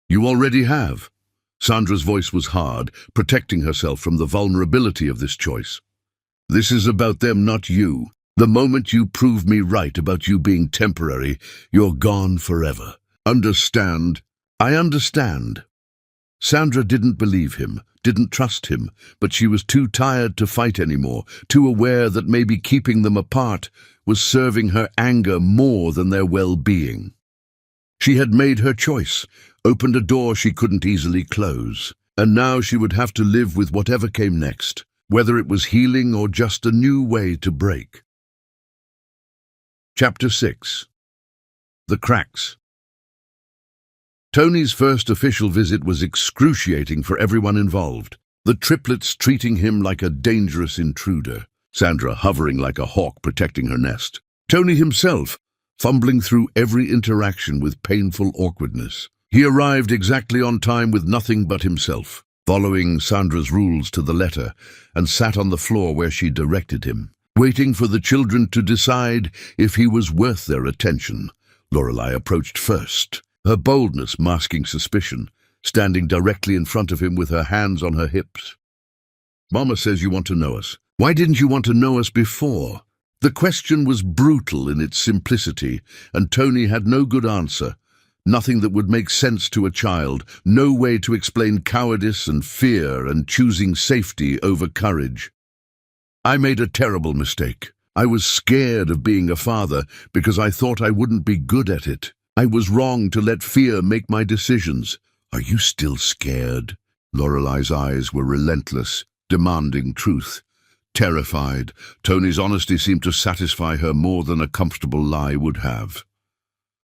You already have. Sandra's voice was hard, protecting herself from the vulnerability of this choice. This is about them, not you. The moment you prove me right about you being temporary, you're gone forever. Understand? I understand. Sandra didn't believe him, didn't trust him, but she was too tired to fight anymore, too aware that maybe keeping them apart was serving her anger more than their well-being. She had made her choice, opened a door she couldn't easily close, and now she would have to live with whatever came next, whether it was healing or just a new way to break. Chapter 6. The Cracks. Tony's first official visit was excruciating for everyone involved. The triplets treating him like a dangerous intruder, Sandra hovering like a hawk protecting her nest. Tony himself, fumbling through every interaction with painful awkwardness. He arrived exactly on time with nothing but himself, following Sandra's rules to the letter, and sat on the floor where she directed him, waiting for the children to decide if he was worth their attention. Lorelei approached first, her boldness masking suspicion, standing directly in front of him with her hands on her hips. Mama says you want to know us. Why didn't you want to know us before? The question was brutal in its simplicity, and Tony had no good answer. Nothing that would make sense to a child, no way to explain cowardice and fear and choosing safety over courage. I made a terrible mistake. I was scared of being a father because I thought I wouldn't be good at it. I was wrong to let fear make my decisions. Are you still scared? Lorelei's eyes were relentless, demanding truth. Terrified, Tony's honesty seemed to satisfy her more than a comfortable lie would have.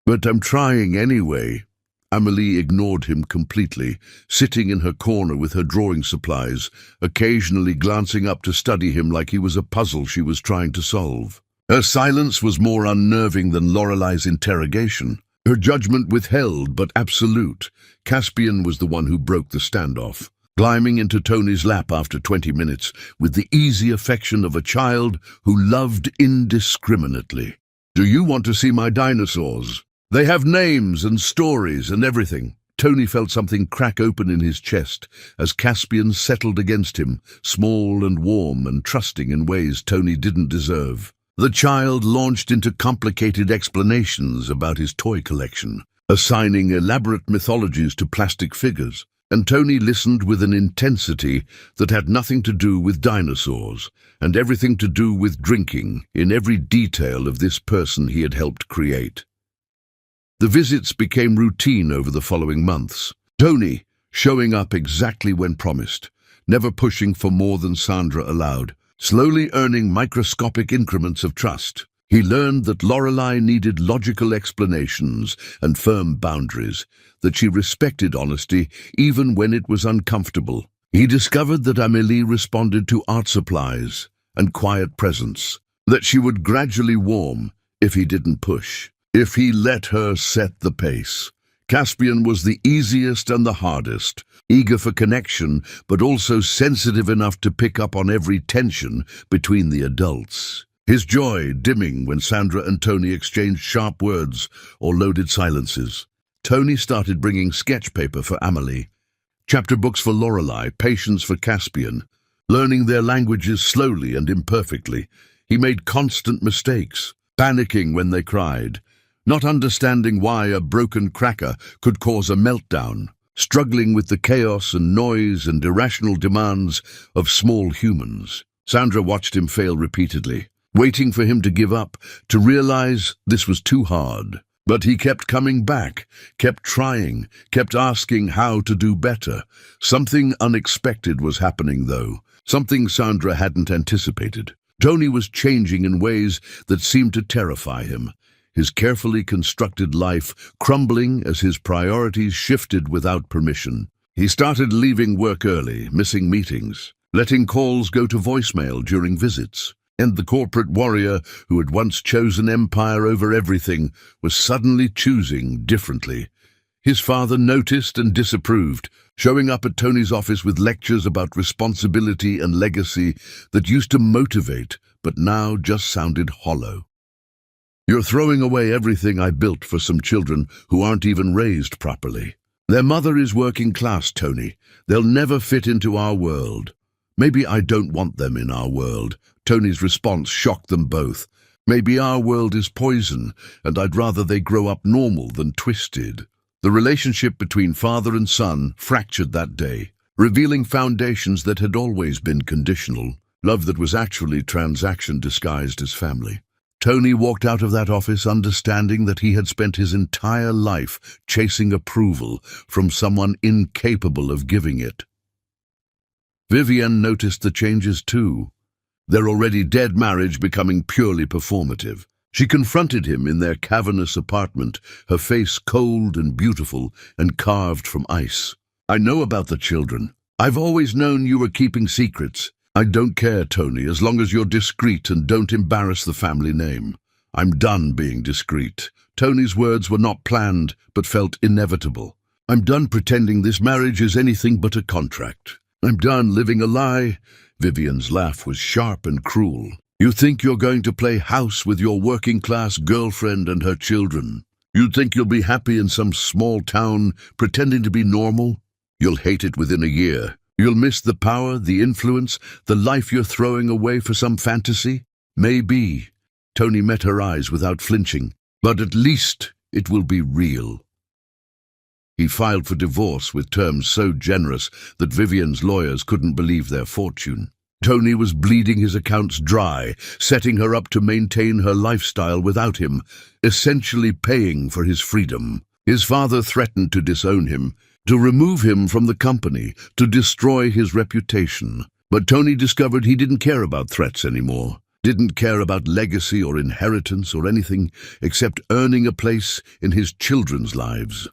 But I'm trying anyway. Amelie ignored him completely, sitting in her corner with her drawing supplies, occasionally glancing up to study him like he was a puzzle she was trying to solve. Her silence was more unnerving than Lorelei's interrogation. Her judgment withheld but absolute. Caspian was the one who broke the standoff, climbing into Tony's lap after 20 minutes with the easy affection of a child who loved indiscriminately. Do you want to see my dinosaurs? They have names and stories and everything. Tony felt something crack open in his chest as Caspian settled against him, small and warm and trusting in ways Tony didn't deserve. The child launched into complicated explanations about his toy collection, assigning elaborate mythologies to plastic figures, and Tony listened with an intensity that had nothing to do with dinosaurs and everything to do with drinking in every detail of this person he had helped create. The visits became routine over the following months. Tony showing up exactly when promised, never pushing for more than Sandra allowed, slowly earning microscopic increments of trust. He learned that Lorelei needed logical explanations and firm boundaries, that she respected honesty even when it was uncomfortable. He discovered that Amelie responded to art supplies and quiet presence, that she would gradually warm if he didn't push, if he let her set the pace. Caspian was the easiest and the hardest, eager for connection, but also sensitive enough to pick up on every tension between the adults. His joy dimming when Sandra and Tony exchanged sharp words or loaded silences. Tony started bringing sketch paper for Amelie, chapter books for Lorelei, patience for Caspian. Learning their languages slowly and imperfectly, he made constant mistakes, panicking when they cried, not understanding why a broken cracker could cause a meltdown, struggling with the chaos and noise and irrational demands of small humans. Sandra watched him fail repeatedly, waiting for him to give up, to realize this was too hard. But he kept coming back, kept trying, kept asking how to do better. Something unexpected was happening, though, something Sandra hadn't anticipated. Tony was changing in ways that seemed to terrify him, his carefully constructed life crumbling as his priorities shifted without permission. He started leaving work early, missing meetings, letting calls go to voicemail during visits. And the corporate warrior who had once chosen empire over everything was suddenly choosing differently. His father noticed and disapproved, showing up at Tony's office with lectures about responsibility and legacy that used to motivate, but now just sounded hollow. "You're throwing away everything I built for some children who aren't even raised properly. Their mother is working class, Tony. They'll never fit into our world." "Maybe I don't want them in our world." Tony's response shocked them both. "Maybe our world is poison, and I'd rather they grow up normal than twisted." The relationship between father and son fractured that day, revealing foundations that had always been conditional, love that was actually transaction disguised as family. Tony walked out of that office understanding that he had spent his entire life chasing approval from someone incapable of giving it. Vivienne noticed the changes too, their already dead marriage becoming purely performative. She confronted him in their cavernous apartment, her face cold and beautiful and carved from ice. "I know about the children. I've always known you were keeping secrets. I don't care, Tony, as long as you're discreet and don't embarrass the family name." "I'm done being discreet." Tony's words were not planned, but felt inevitable. "I'm done pretending this marriage is anything but a contract. I'm done living a lie." Vivienne's laugh was sharp and cruel. "You think you're going to play house with your working-class girlfriend and her children? You think you'll be happy in some small town, pretending to be normal? You'll hate it within a year. You'll miss the power, the influence, the life you're throwing away for some fantasy? Maybe." Tony met her eyes without flinching. "But at least it will be real." He filed for divorce with terms so generous that Vivienne's lawyers couldn't believe their fortune. Tony was bleeding his accounts dry, setting her up to maintain her lifestyle without him, essentially paying for his freedom. His father threatened to disown him, to remove him from the company, to destroy his reputation. But Tony discovered he didn't care about threats anymore, didn't care about legacy or inheritance or anything except earning a place in his children's lives.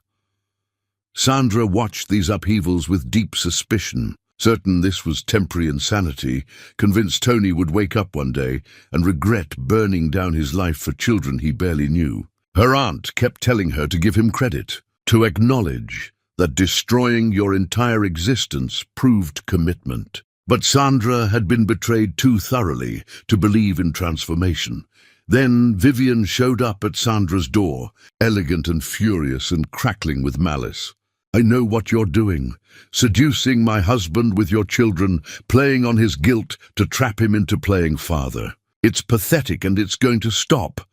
Sandra watched these upheavals with deep suspicion, certain this was temporary insanity, convinced Tony would wake up one day and regret burning down his life for children he barely knew. Her aunt kept telling her to give him credit, to acknowledge that destroying your entire existence proved commitment. But Sandra had been betrayed too thoroughly to believe in transformation. Then Vivienne showed up at Sandra's door, elegant and furious and crackling with malice. "I know what you're doing, seducing my husband with your children, playing on his guilt to trap him into playing father. It's pathetic and it's going to stop."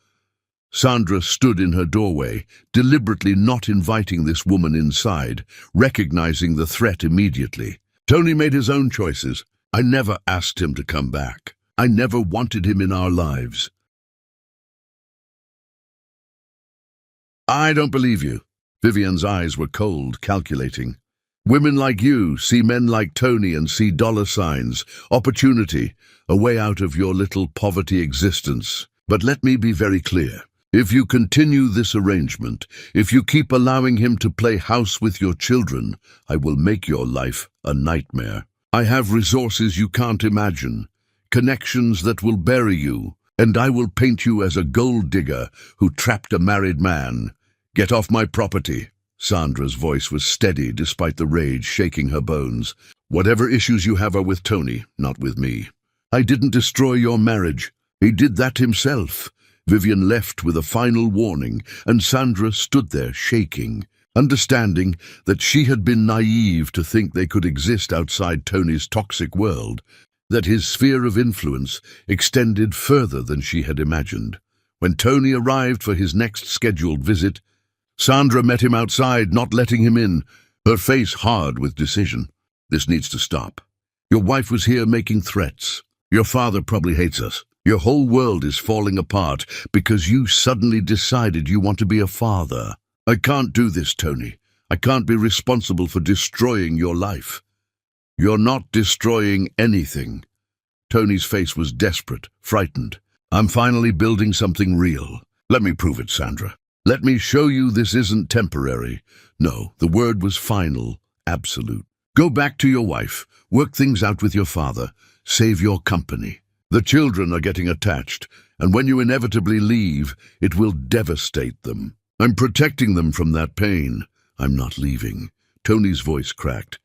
Sandra stood in her doorway, deliberately not inviting this woman inside, recognizing the threat immediately. "Tony made his own choices. I never asked him to come back. I never wanted him in our lives." "I don't believe you." Vivienne's eyes were cold, calculating. "Women like you see men like Tony and see dollar signs, opportunity, a way out of your little poverty existence. But let me be very clear. If you continue this arrangement, if you keep allowing him to play house with your children, I will make your life a nightmare. I have resources you can't imagine, connections that will bury you, and I will paint you as a gold digger who trapped a married man. Get off my property." Sandra's voice was steady despite the rage shaking her bones. "Whatever issues you have are with Tony, not with me. I didn't destroy your marriage. He did that himself." Vivienne left with a final warning, and Sandra stood there shaking, understanding that she had been naive to think they could exist outside Tony's toxic world, that his sphere of influence extended further than she had imagined. When Tony arrived for his next scheduled visit, Sandra met him outside, not letting him in, her face hard with decision. "This needs to stop. Your wife was here making threats. Your father probably hates us. Your whole world is falling apart because you suddenly decided you want to be a father. I can't do this, Tony. I can't be responsible for destroying your life." "You're not destroying anything." Tony's face was desperate, frightened. I'm finally building something real. Let me prove it, Sandra. Let me show you this isn't temporary. No, the word was final, absolute. Go back to your wife, work things out with your father, save your company. The children are getting attached, and when you inevitably leave, it will devastate them. I'm protecting them from that pain. I'm not leaving. Tony's voice cracked.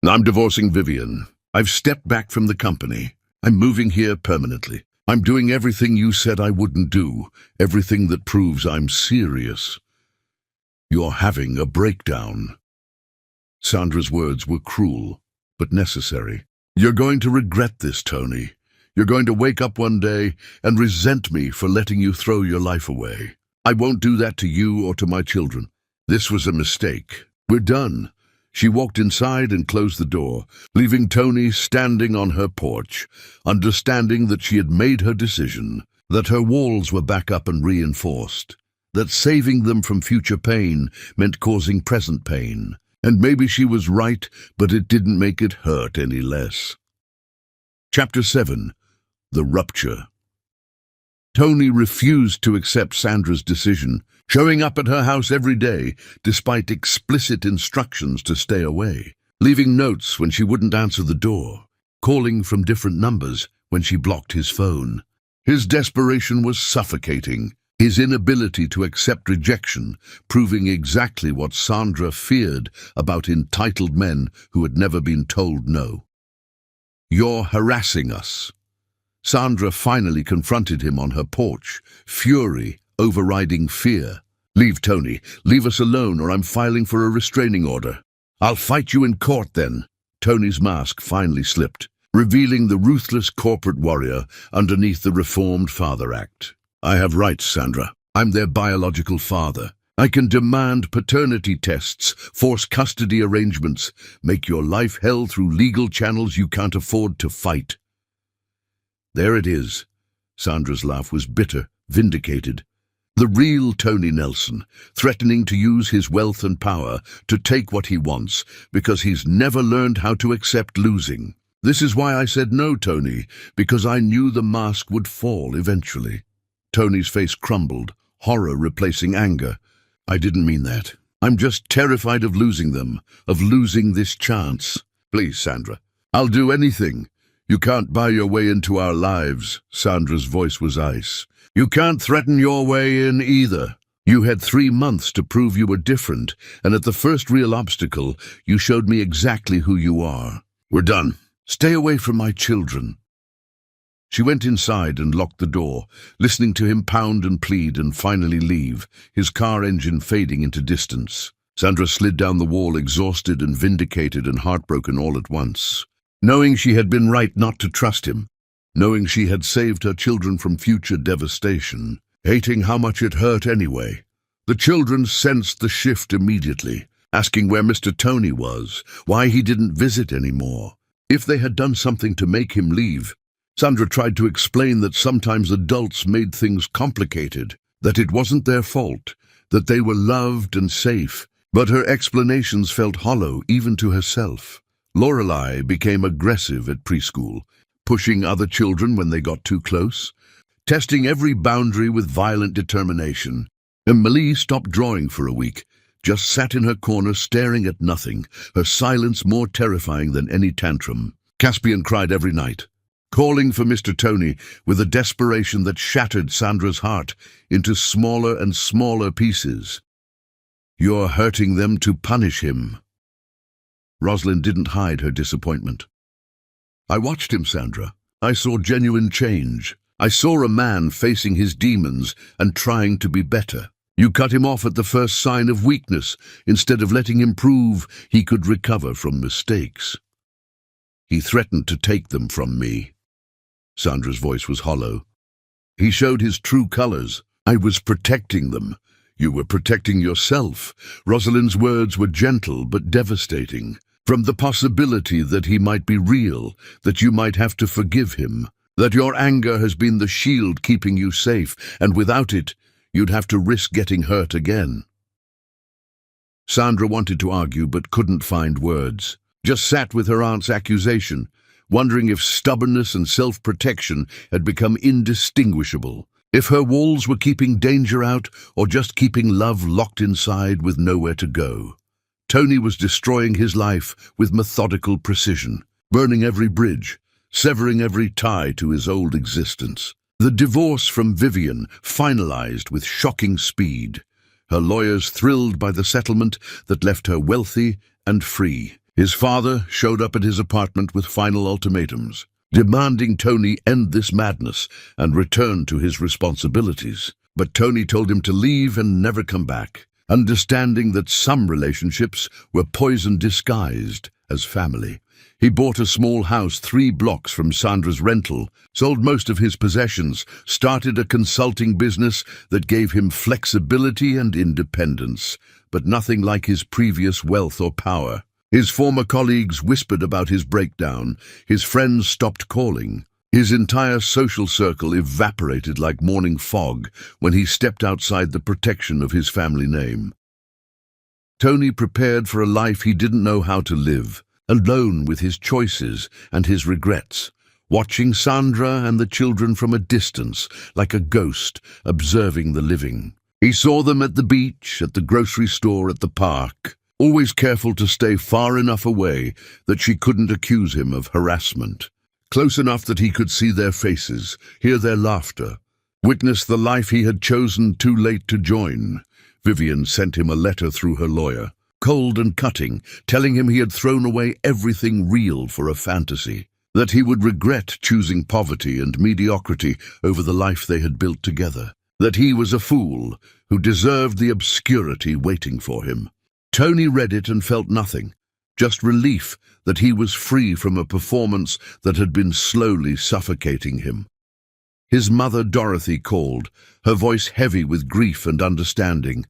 I'm divorcing Vivian. I've stepped back from the company. I'm moving here permanently. I'm doing everything you said I wouldn't do, everything that proves I'm serious. You're having a breakdown. Sandra's words were cruel, but necessary. You're going to regret this, Tony. You're going to wake up one day and resent me for letting you throw your life away. I won't do that to you or to my children. This was a mistake. We're done. She walked inside and closed the door, leaving Tony standing on her porch, understanding that she had made her decision, that her walls were back up and reinforced, that saving them from future pain meant causing present pain. And maybe she was right, but it didn't make it hurt any less. Chapter 7. The Rupture. Tony refused to accept Sandra's decision, showing up at her house every day, despite explicit instructions to stay away, leaving notes when she wouldn't answer the door, calling from different numbers when she blocked his phone. His desperation was suffocating, his inability to accept rejection proving exactly what Sandra feared about entitled men who had never been told no. You're harassing us. Sandra finally confronted him on her porch, fury overriding fear. Leave, Tony. Leave us alone, or I'm filing for a restraining order. I'll fight you in court then. Tony's mask finally slipped, revealing the ruthless corporate warrior underneath the Reformed Father Act. I have rights, Sandra. I'm their biological father. I can demand paternity tests, force custody arrangements, make your life hell through legal channels you can't afford to fight. There it is. Sandra's laugh was bitter, vindicated. The real Tony Nelson, threatening to use his wealth and power to take what he wants because he's never learned how to accept losing. This is why I said no, Tony, because I knew the mask would fall eventually. Tony's face crumbled, horror replacing anger. I didn't mean that. I'm just terrified of losing them, of losing this chance. Please, Sandra. I'll do anything. You can't buy your way into our lives. Sandra's voice was ice. You can't threaten your way in either. You had 3 months to prove you were different, and at the first real obstacle, you showed me exactly who you are. We're done. Stay away from my children. She went inside and locked the door, listening to him pound and plead and finally leave, his car engine fading into distance. Sandra slid down the wall, exhausted and vindicated and heartbroken all at once. Knowing she had been right not to trust him, knowing she had saved her children from future devastation, hating how much it hurt anyway. The children sensed the shift immediately, asking where Mr. Tony was, why he didn't visit anymore, if they had done something to make him leave. Sandra tried to explain that sometimes adults made things complicated, that it wasn't their fault, that they were loved and safe, but her explanations felt hollow even to herself. Lorelei became aggressive at preschool, pushing other children when they got too close, testing every boundary with violent determination. Emily stopped drawing for a week, just sat in her corner staring at nothing, her silence more terrifying than any tantrum. Caspian cried every night, calling for Mr. Tony with a desperation that shattered Sandra's heart into smaller and smaller pieces. You're hurting them to punish him. Rosalind didn't hide her disappointment. I watched him, Sandra. I saw genuine change. I saw a man facing his demons and trying to be better. You cut him off at the first sign of weakness, instead of letting him prove he could recover from mistakes. He threatened to take them from me. Sandra's voice was hollow. He showed his true colors. I was protecting them. You were protecting yourself. Rosalind's words were gentle but devastating. From the possibility that he might be real, that you might have to forgive him, that your anger has been the shield keeping you safe, and without it, you'd have to risk getting hurt again. Sandra wanted to argue but couldn't find words, just sat with her aunt's accusation, wondering if stubbornness and self-protection had become indistinguishable, if her walls were keeping danger out or just keeping love locked inside with nowhere to go. Tony was destroying his life with methodical precision, burning every bridge, severing every tie to his old existence. The divorce from Vivian finalized with shocking speed, her lawyers thrilled by the settlement that left her wealthy and free. His father showed up at his apartment with final ultimatums, demanding Tony end this madness and return to his responsibilities. But Tony told him to leave and never come back, understanding that some relationships were poison disguised as family. He bought a small house 3 blocks from Sandra's rental, sold most of his possessions, started a consulting business that gave him flexibility and independence, but nothing like his previous wealth or power. His former colleagues whispered about his breakdown, his friends stopped calling. His entire social circle evaporated like morning fog when he stepped outside the protection of his family name. Tony prepared for a life he didn't know how to live, alone with his choices and his regrets, watching Sandra and the children from a distance like a ghost observing the living. He saw them at the beach, at the grocery store, at the park, always careful to stay far enough away that she couldn't accuse him of harassment, close enough that he could see their faces, hear their laughter, witness the life he had chosen too late to join. Vivian sent him a letter through her lawyer, cold and cutting, telling him he had thrown away everything real for a fantasy, that he would regret choosing poverty and mediocrity over the life they had built together, that he was a fool who deserved the obscurity waiting for him. Tony read it and felt nothing, just relief that he was free from a performance that had been slowly suffocating him. His mother Dorothy called, her voice heavy with grief and understanding.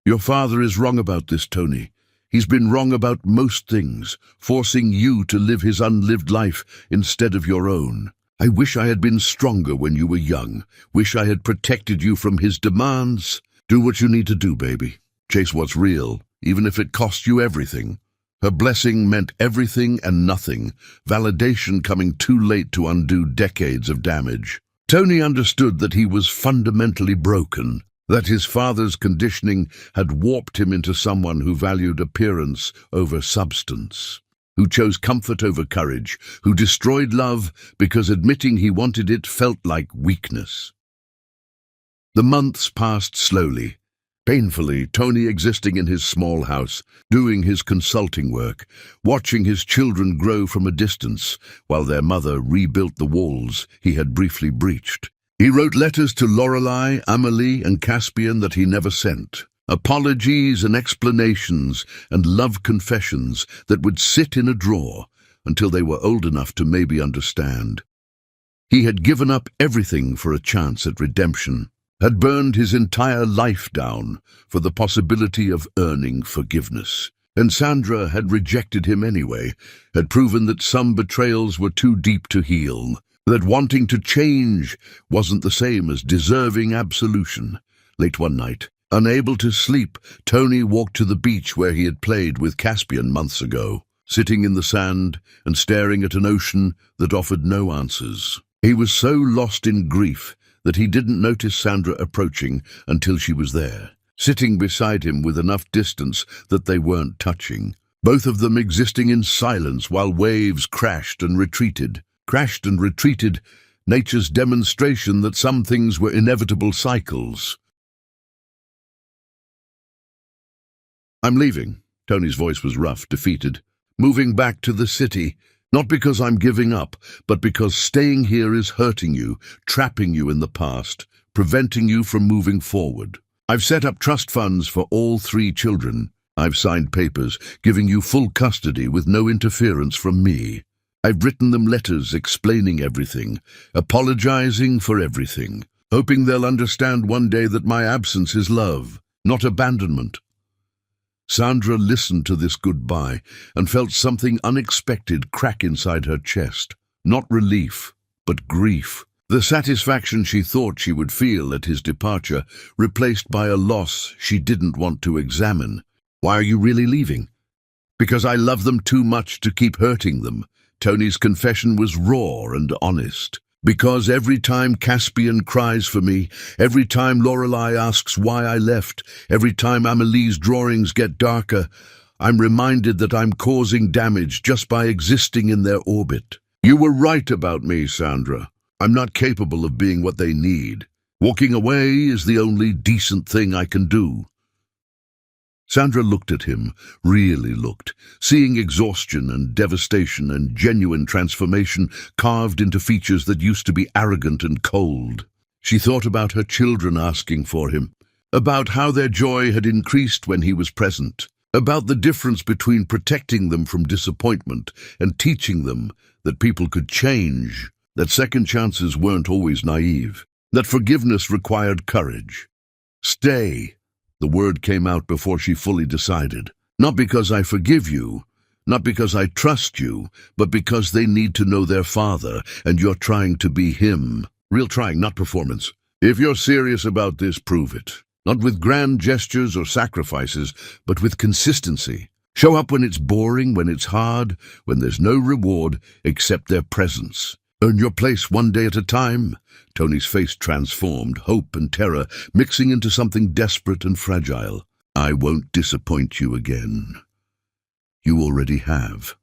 "Your father is wrong about this, Tony. He's been wrong about most things, forcing you to live his unlived life instead of your own. I wish I had been stronger when you were young. Wish I had protected you from his demands. Do what you need to do, baby. Chase what's real, even if it costs you everything." Her blessing meant everything and nothing, validation coming too late to undo decades of damage. Tony understood that he was fundamentally broken, that his father's conditioning had warped him into someone who valued appearance over substance, who chose comfort over courage, who destroyed love because admitting he wanted it felt like weakness. The months passed slowly. Painfully, Tony existing in his small house, doing his consulting work, watching his children grow from a distance while their mother rebuilt the walls he had briefly breached. He wrote letters to Lorelei, Amelie, and Caspian that he never sent, apologies and explanations and love confessions that would sit in a drawer until they were old enough to maybe understand. He had given up everything for a chance at redemption, had burned his entire life down for the possibility of earning forgiveness. And Sandra had rejected him anyway, had proven that some betrayals were too deep to heal, that wanting to change wasn't the same as deserving absolution. Late one night, unable to sleep, Tony walked to the beach where he had played with Caspian months ago, sitting in the sand and staring at an ocean that offered no answers. He was so lost in grief that he didn't notice Sandra approaching until she was there, sitting beside him with enough distance that they weren't touching, both of them existing in silence while waves crashed and retreated, nature's demonstration that some things were inevitable cycles. "I'm leaving." Tony's voice was rough, defeated. "Moving back to the city. Not because I'm giving up, but because staying here is hurting you, trapping you in the past, preventing you from moving forward. I've set up trust funds for all 3 children. I've signed papers giving you full custody with no interference from me. I've written them letters explaining everything, apologizing for everything, hoping they'll understand one day that my absence is love, not abandonment." Sandra listened to this goodbye and felt something unexpected crack inside her chest. Not relief, but grief. The satisfaction she thought she would feel at his departure, replaced by a loss she didn't want to examine. "Why are you really leaving?" "Because I love them too much to keep hurting them. Tony's confession was raw and honest. Because every time Caspian cries for me, every time Lorelei asks why I left, every time Amelie's drawings get darker, I'm reminded that I'm causing damage just by existing in their orbit. You were right about me, Sandra. I'm not capable of being what they need. Walking away is the only decent thing I can do. Sandra looked at him, really looked, seeing exhaustion and devastation and genuine transformation carved into features that used to be arrogant and cold. She thought about her children asking for him, about how their joy had increased when he was present, about the difference between protecting them from disappointment and teaching them that people could change, that second chances weren't always naive, that forgiveness required courage. Stay. The word came out before she fully decided. Not because I forgive you, not because I trust you, but because they need to know their father, and you're trying to be him. Real trying, not performance. If you're serious about this, prove it. Not with grand gestures or sacrifices, but with consistency. Show up when it's boring, when it's hard, when there's no reward except their presence. Earn your place one day at a time. Tony's face transformed, hope and terror mixing into something desperate and fragile. I won't disappoint you again. You already have.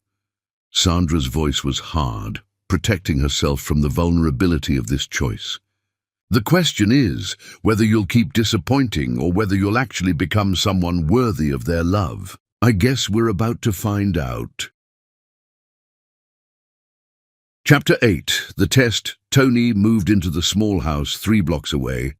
Sandra's voice was hard, protecting herself from the vulnerability of this choice. The question is whether you'll keep disappointing or whether you'll actually become someone worthy of their love. I guess we're about to find out. Chapter 8. The test. Tony moved into the small house 3 blocks away.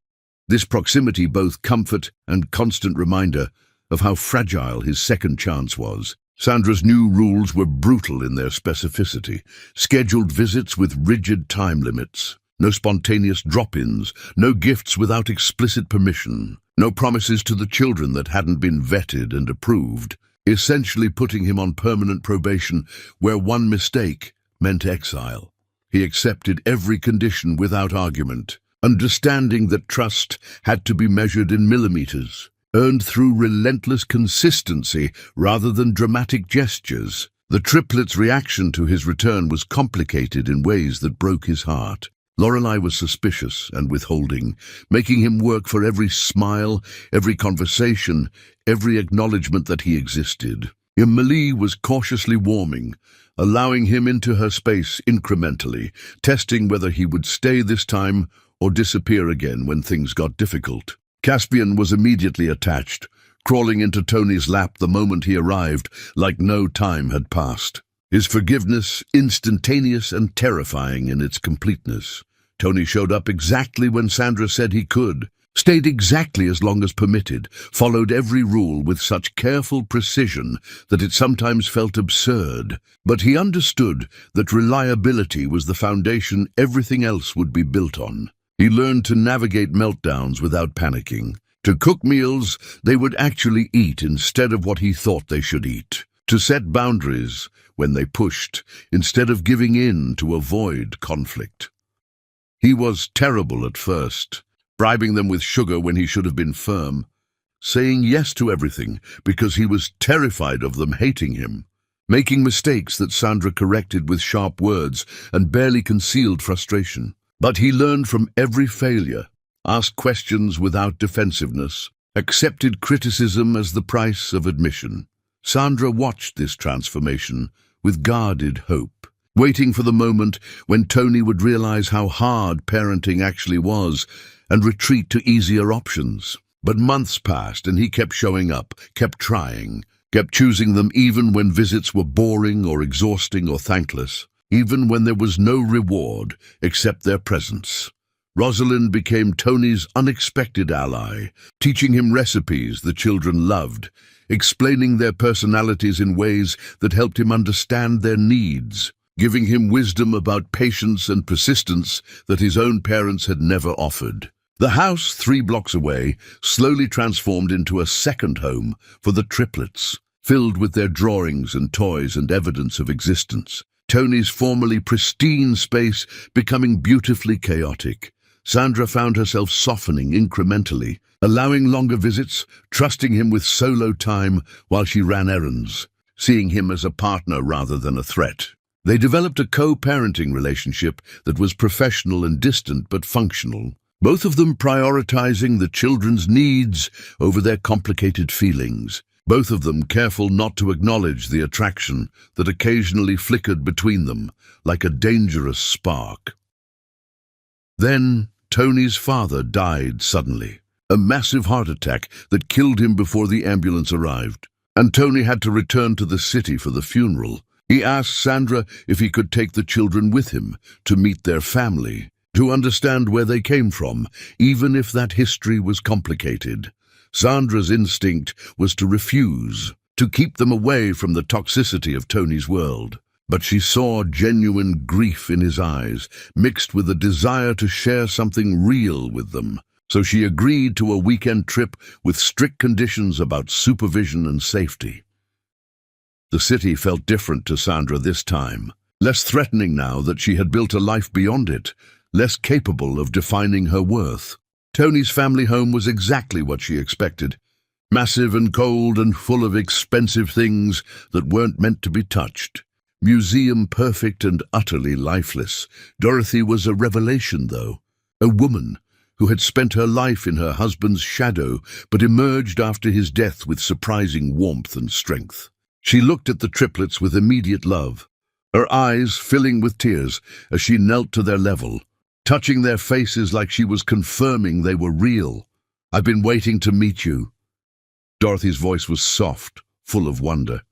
This proximity both comfort and constant reminder of how fragile his second chance was. Sandra's new rules were brutal in their specificity. Scheduled visits with rigid time limits. No spontaneous drop-ins. No gifts without explicit permission. No promises to the children that hadn't been vetted and approved. Essentially putting him on permanent probation where one mistake meant exile. He accepted every condition without argument, understanding that trust had to be measured in millimeters, earned through relentless consistency rather than dramatic gestures. The triplets' reaction to his return was complicated in ways that broke his heart. Lorelei was suspicious and withholding, making him work for every smile, every conversation, every acknowledgement that he existed. Amelie was cautiously warming, allowing him into her space incrementally, testing whether he would stay this time or disappear again when things got difficult. Caspian was immediately attached, crawling into Tony's lap the moment he arrived, like no time had passed. His forgiveness instantaneous and terrifying in its completeness. Tony showed up exactly when Sandra said he could, stayed exactly as long as permitted, followed every rule with such careful precision that it sometimes felt absurd. But he understood that reliability was the foundation everything else would be built on. He learned to navigate meltdowns without panicking, to cook meals they would actually eat instead of what he thought they should eat, to set boundaries when they pushed instead of giving in to avoid conflict. He was terrible at first, bribing them with sugar when he should have been firm, saying yes to everything because he was terrified of them hating him, making mistakes that Sandra corrected with sharp words and barely concealed frustration. But he learned from every failure, asked questions without defensiveness, accepted criticism as the price of admission. Sandra watched this transformation with guarded hope, waiting for the moment when Tony would realize how hard parenting actually was and retreat to easier options. But months passed and he kept showing up, kept trying, kept choosing them even when visits were boring or exhausting or thankless, even when there was no reward except their presence. Rosalind became Tony's unexpected ally, teaching him recipes the children loved, explaining their personalities in ways that helped him understand their needs, giving him wisdom about patience and persistence that his own parents had never offered. The house 3 blocks away slowly transformed into a second home for the triplets, filled with their drawings and toys and evidence of existence. Tony's formerly pristine space becoming beautifully chaotic. Sandra found herself softening incrementally, allowing longer visits, trusting him with solo time while she ran errands, seeing him as a partner rather than a threat. They developed a co-parenting relationship that was professional and distant but functional, both of them prioritizing the children's needs over their complicated feelings, both of them careful not to acknowledge the attraction that occasionally flickered between them like a dangerous spark. Then Tony's father died suddenly, a massive heart attack that killed him before the ambulance arrived, and Tony had to return to the city for the funeral. He asked Sandra if he could take the children with him to meet their family, to understand where they came from, even if that history was complicated. Sandra's instinct was to refuse, to keep them away from the toxicity of Tony's world. But she saw genuine grief in his eyes, mixed with a desire to share something real with them. So she agreed to a weekend trip with strict conditions about supervision and safety. The city felt different to Sandra this time, less threatening now that she had built a life beyond it, less capable of defining her worth. Tony's family home was exactly what she expected, massive and cold and full of expensive things that weren't meant to be touched. Museum perfect and utterly lifeless. Dorothy was a revelation, though. A woman who had spent her life in her husband's shadow but emerged after his death with surprising warmth and strength. She looked at the triplets with immediate love, her eyes filling with tears as she knelt to their level, touching their faces like she was confirming they were real. "I've been waiting to meet you." Dorothy's voice was soft, full of wonder.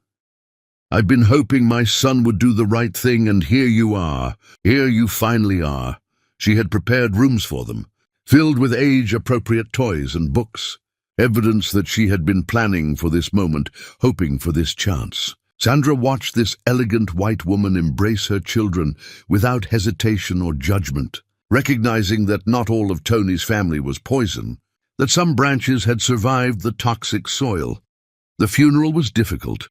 "I've been hoping my son would do the right thing, and here you are. Here you finally are." She had prepared rooms for them, filled with age-appropriate toys and books, evidence that she had been planning for this moment, hoping for this chance. Sandra watched this elegant white woman embrace her children without hesitation or judgment, recognizing that not all of Tony's family was poison, that some branches had survived the toxic soil. The funeral was difficult,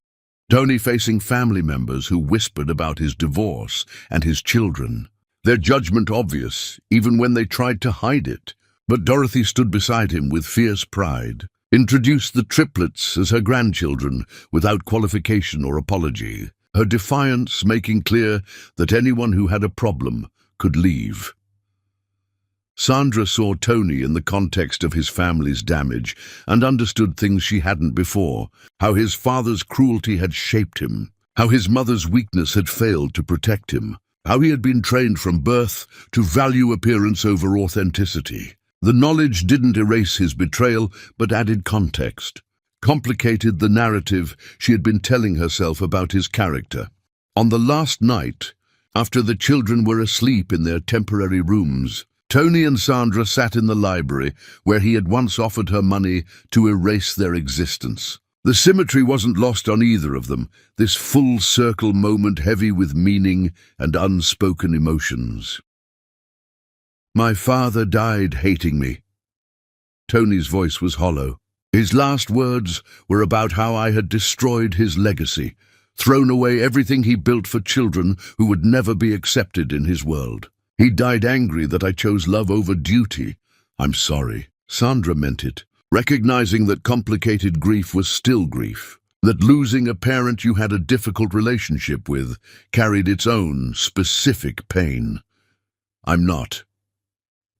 Tony facing family members who whispered about his divorce and his children, their judgment obvious even when they tried to hide it. But Dorothy stood beside him with fierce pride, introduced the triplets as her grandchildren without qualification or apology, her defiance making clear that anyone who had a problem could leave. Sandra saw Tony in the context of his family's damage and understood things she hadn't before, how his father's cruelty had shaped him, how his mother's weakness had failed to protect him, how he had been trained from birth to value appearance over authenticity. The knowledge didn't erase his betrayal, but added context, complicated the narrative she had been telling herself about his character. On the last night, after the children were asleep in their temporary rooms, Tony and Sandra sat in the library where he had once offered her money to erase their existence. The symmetry wasn't lost on either of them, this full-circle moment heavy with meaning and unspoken emotions. "My father died hating me." Tony's voice was hollow. His last words were about how I had destroyed his legacy, thrown away everything he built for children who would never be accepted in his world. He died angry that I chose love over duty. "I'm sorry." Sandra meant it, recognizing that complicated grief was still grief, that losing a parent you had a difficult relationship with carried its own specific pain. "I'm not."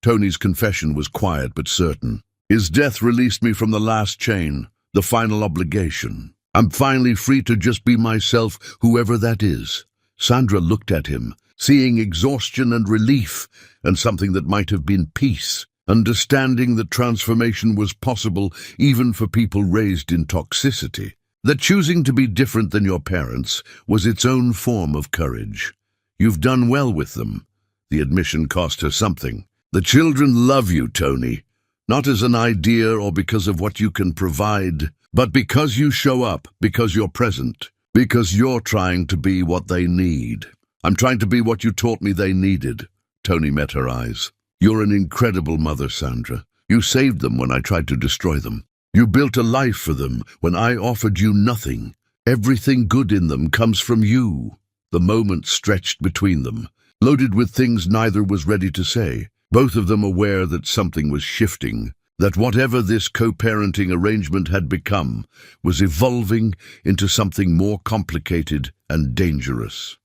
Tony's confession was quiet but certain. "His death released me from the last chain, the final obligation. I'm finally free to just be myself, whoever that is." Sandra looked at him, seeing exhaustion and relief, and something that might have been peace, understanding that transformation was possible even for people raised in toxicity, that choosing to be different than your parents was its own form of courage. "You've done well with them." The admission cost her something. "The children love you, Tony, not as an idea or because of what you can provide, but because you show up, because you're present, because you're trying to be what they need." "I'm trying to be what you taught me they needed." Tony met her eyes. "You're an incredible mother, Sandra. You saved them when I tried to destroy them. You built a life for them when I offered you nothing. Everything good in them comes from you." The moment stretched between them, loaded with things neither was ready to say, both of them aware that something was shifting, that whatever this co-parenting arrangement had become was evolving into something more complicated and dangerous.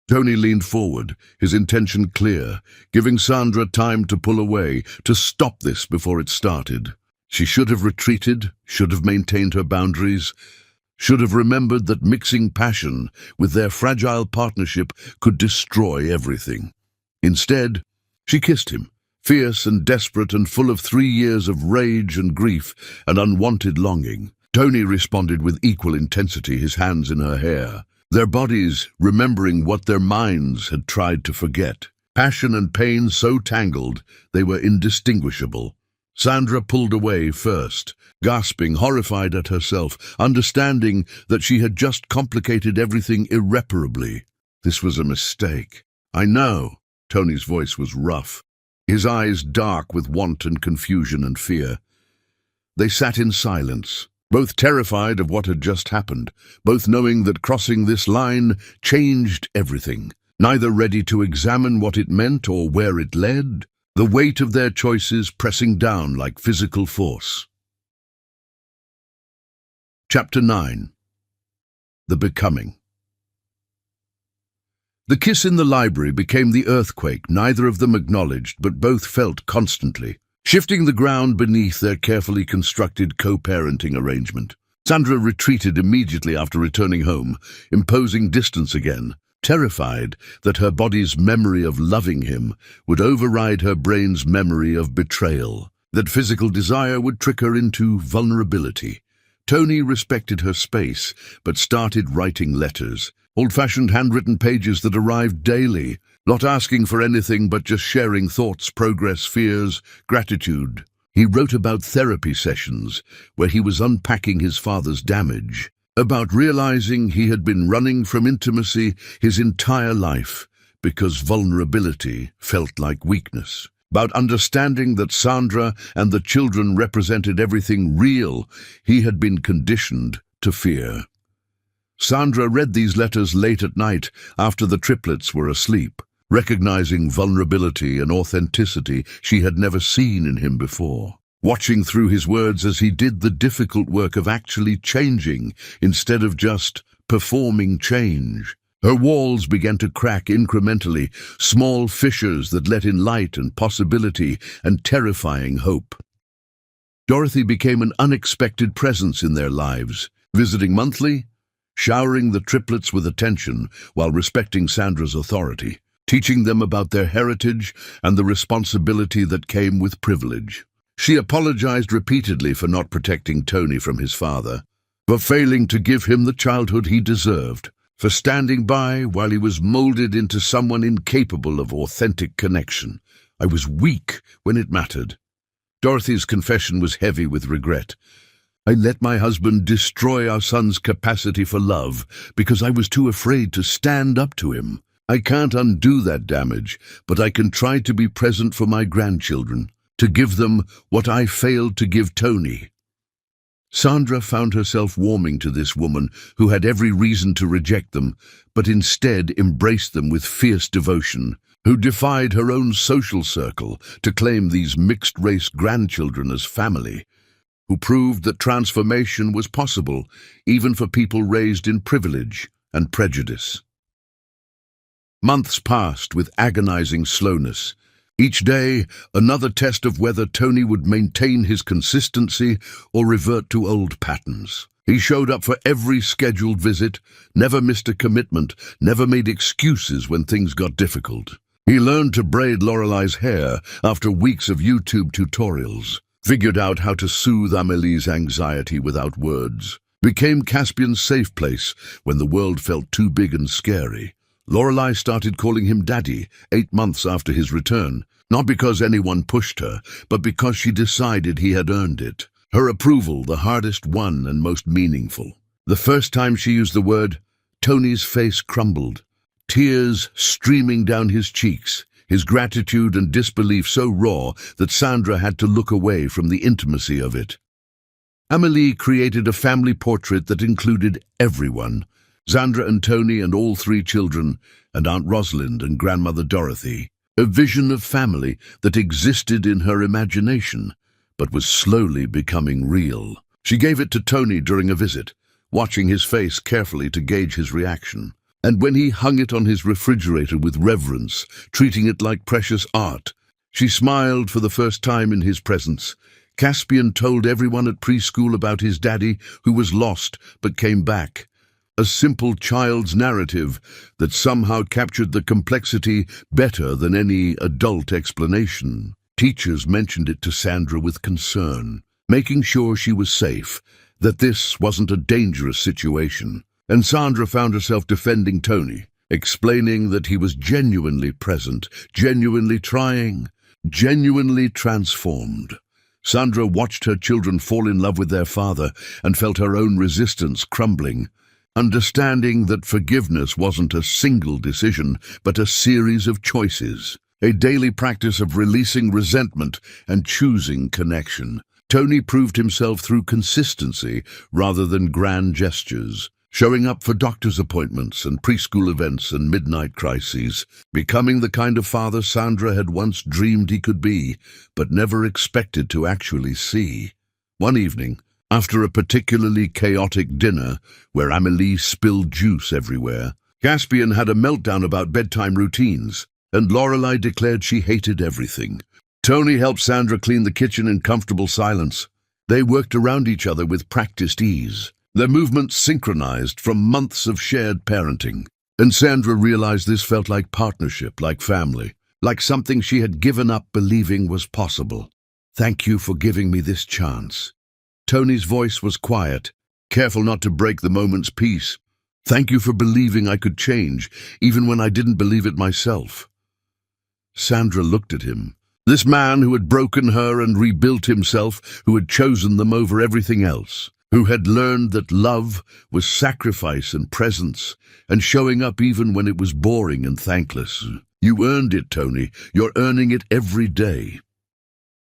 Tony leaned forward, his intention clear, giving Sandra time to pull away, to stop this before it started. She should have retreated, should have maintained her boundaries, should have remembered that mixing passion with their fragile partnership could destroy everything. Instead, she kissed him, fierce and desperate and full of 3 years of rage and grief and unwanted longing. Tony responded with equal intensity, his hands in her hair, their bodies remembering what their minds had tried to forget. Passion and pain so tangled they were indistinguishable. Sandra pulled away first, gasping, horrified at herself, understanding that she had just complicated everything irreparably. This was a mistake. "I know." Tony's voice was rough, his eyes dark with want and confusion and fear. They sat in silence, both terrified of what had just happened, both knowing that crossing this line changed everything, neither ready to examine what it meant or where it led, the weight of their choices pressing down like physical force. Chapter 9. The Becoming. The kiss in the library became the earthquake neither of them acknowledged but both felt constantly, shifting the ground beneath their carefully constructed co-parenting arrangement. Sandra retreated immediately after returning home, imposing distance again, terrified that her body's memory of loving him would override her brain's memory of betrayal, that physical desire would trick her into vulnerability. Tony respected her space, but started writing letters, old-fashioned handwritten pages that arrived daily, not asking for anything but just sharing thoughts, progress, fears, gratitude. He wrote about therapy sessions where he was unpacking his father's damage, about realizing he had been running from intimacy his entire life because vulnerability felt like weakness, about understanding that Sandra and the children represented everything real he had been conditioned to fear. Sandra read these letters late at night after the triplets were asleep, recognizing vulnerability and authenticity she had never seen in him before, watching through his words as he did the difficult work of actually changing instead of just performing change. Her walls began to crack incrementally, small fissures that let in light and possibility and terrifying hope. Dorothy became an unexpected presence in their lives, visiting monthly, showering the triplets with attention while respecting Sandra's authority, teaching them about their heritage and the responsibility that came with privilege. She apologized repeatedly for not protecting Tony from his father, for failing to give him the childhood he deserved, for standing by while he was molded into someone incapable of authentic connection. "I was weak when it mattered." Dorothy's confession was heavy with regret. "I let my husband destroy our son's capacity for love because I was too afraid to stand up to him. I can't undo that damage, but I can try to be present for my grandchildren, to give them what I failed to give Tony." Sandra found herself warming to this woman who had every reason to reject them, but instead embraced them with fierce devotion, who defied her own social circle to claim these mixed-race grandchildren as family, who proved that transformation was possible even for people raised in privilege and prejudice. Months passed with agonizing slowness. Each day, another test of whether Tony would maintain his consistency or revert to old patterns. He showed up for every scheduled visit, never missed a commitment, never made excuses when things got difficult. He learned to braid Lorelai's hair after weeks of YouTube tutorials, figured out how to soothe Amélie's anxiety without words, became Caspian's safe place when the world felt too big and scary. Lorelai started calling him Daddy 8 months after his return, not because anyone pushed her, but because she decided he had earned it. Her approval, the hardest one and most meaningful. The first time she used the word, Tony's face crumbled, tears streaming down his cheeks, his gratitude and disbelief so raw that Sandra had to look away from the intimacy of it. Amélie created a family portrait that included everyone, Sandra and Tony and all 3 children, and Aunt Rosalind and Grandmother Dorothy. A vision of family that existed in her imagination, but was slowly becoming real. She gave it to Tony during a visit, watching his face carefully to gauge his reaction. And when he hung it on his refrigerator with reverence, treating it like precious art, she smiled for the first time in his presence. Caspian told everyone at preschool about his daddy who was lost but came back. A simple child's narrative that somehow captured the complexity better than any adult explanation. Teachers mentioned it to Sandra with concern, making sure she was safe, that this wasn't a dangerous situation. And Sandra found herself defending Tony, explaining that he was genuinely present, genuinely trying, genuinely transformed. Sandra watched her children fall in love with their father and felt her own resistance crumbling, understanding that forgiveness wasn't a single decision, but a series of choices, a daily practice of releasing resentment and choosing connection. Tony proved himself through consistency rather than grand gestures, showing up for doctor's appointments and preschool events and midnight crises, becoming the kind of father Sandra had once dreamed he could be, but never expected to actually see. One evening, after a particularly chaotic dinner where Amélie spilled juice everywhere, Caspian had a meltdown about bedtime routines, and Lorelei declared she hated everything. Tony helped Sandra clean the kitchen in comfortable silence. They worked around each other with practiced ease, their movements synchronized from months of shared parenting. And Sandra realized this felt like partnership, like family, like something she had given up believing was possible. "Thank you for giving me this chance." Tony's voice was quiet, careful not to break the moment's peace. "Thank you for believing I could change, even when I didn't believe it myself." Sandra looked at him. This man who had broken her and rebuilt himself, who had chosen them over everything else, who had learned that love was sacrifice and presence, and showing up even when it was boring and thankless. "You earned it, Tony. You're earning it every day."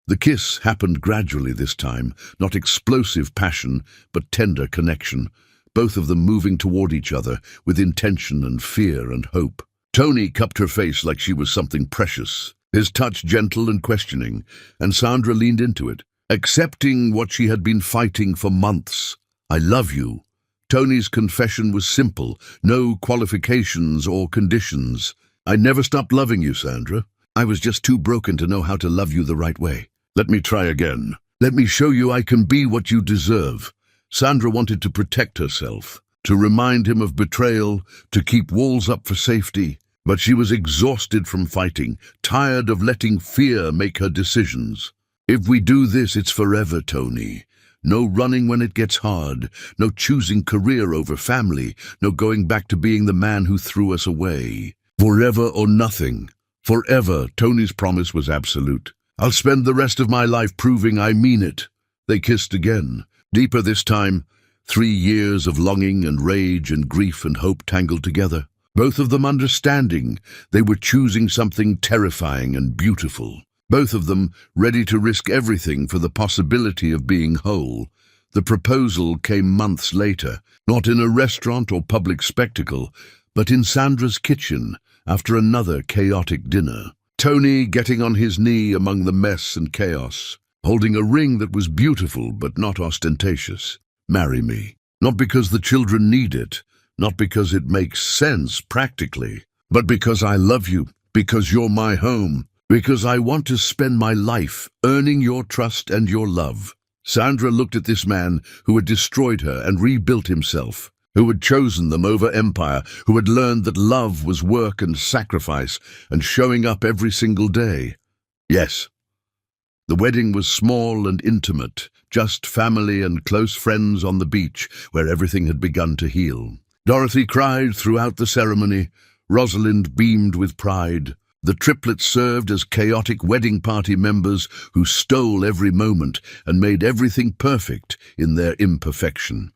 The kiss happened gradually this time, not explosive passion, but tender connection, both of them moving toward each other with intention and fear and hope. Tony cupped her face like she was something precious, his touch gentle and questioning, and Sandra leaned into it, accepting what she had been fighting for months. "I love you." Tony's confession was simple, no qualifications or conditions. "I never stopped loving you, Sandra. I was just too broken to know how to love you the right way. Let me try again. Let me show you I can be what you deserve." Sandra wanted to protect herself, to remind him of betrayal, to keep walls up for safety, but she was exhausted from fighting, tired of letting fear make her decisions. "If we do this, it's forever, Tony. No running when it gets hard, no choosing career over family, no going back to being the man who threw us away. Forever or nothing." Forever, Tony's promise was absolute. "I'll spend the rest of my life proving I mean it." They kissed again, deeper this time, 3 years of longing and rage and grief and hope tangled together. Both of them understanding they were choosing something terrifying and beautiful. Both of them ready to risk everything for the possibility of being whole. The proposal came months later, not in a restaurant or public spectacle, but in Sandra's kitchen after another chaotic dinner. Tony getting on his knee among the mess and chaos, holding a ring that was beautiful but not ostentatious. "Marry me." Not because the children need it, not because it makes sense practically, but because I love you, because you're my home, because I want to spend my life earning your trust and your love. Sandra looked at this man who had destroyed her and rebuilt himself, who had chosen them over empire, who had learned that love was work and sacrifice and showing up every single day. Yes, the wedding was small and intimate, just family and close friends on the beach where everything had begun to heal. Dorothy cried throughout the ceremony. Rosalind beamed with pride. The triplets served as chaotic wedding party members who stole every moment and made everything perfect in their imperfection.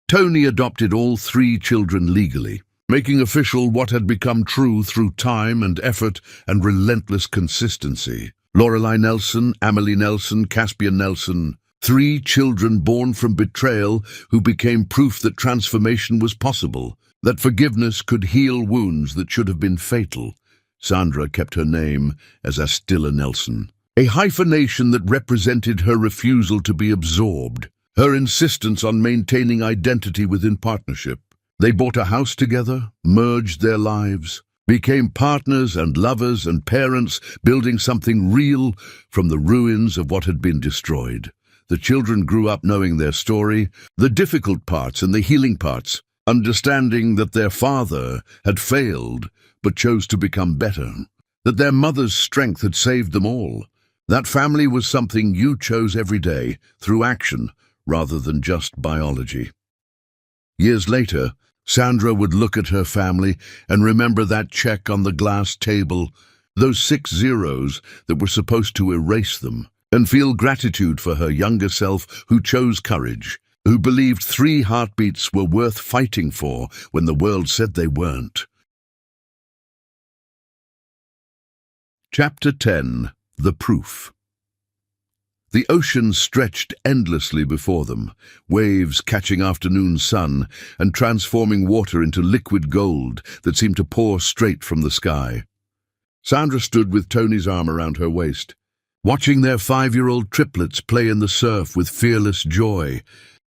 Tony adopted all 3 children legally, making official what had become true through time and effort and relentless consistency. Lorelei Nelson, Amélie Nelson, Caspian Nelson, 3 children born from betrayal who became proof that transformation was possible, that forgiveness could heal wounds that should have been fatal. Sandra kept her name as Astilla Nelson, a hyphenation that represented her refusal to be absorbed, her insistence on maintaining identity within partnership. They bought a house together, merged their lives, became partners and lovers and parents, building something real from the ruins of what had been destroyed. The children grew up knowing their story, the difficult parts and the healing parts, understanding that their father had failed but chose to become better, that their mother's strength had saved them all. That family was something you chose every day, through action, rather than just biology. Years later, Sandra would look at her family and remember that check on the glass table, those 6 zeros that were supposed to erase them, and feel gratitude for her younger self who chose courage, who believed 3 heartbeats were worth fighting for when the world said they weren't. Chapter 10. The Proof. The ocean stretched endlessly before them, waves catching afternoon sun and transforming water into liquid gold that seemed to pour straight from the sky. Sandra stood with Tony's arm around her waist, watching their 5-year-old triplets play in the surf with fearless joy,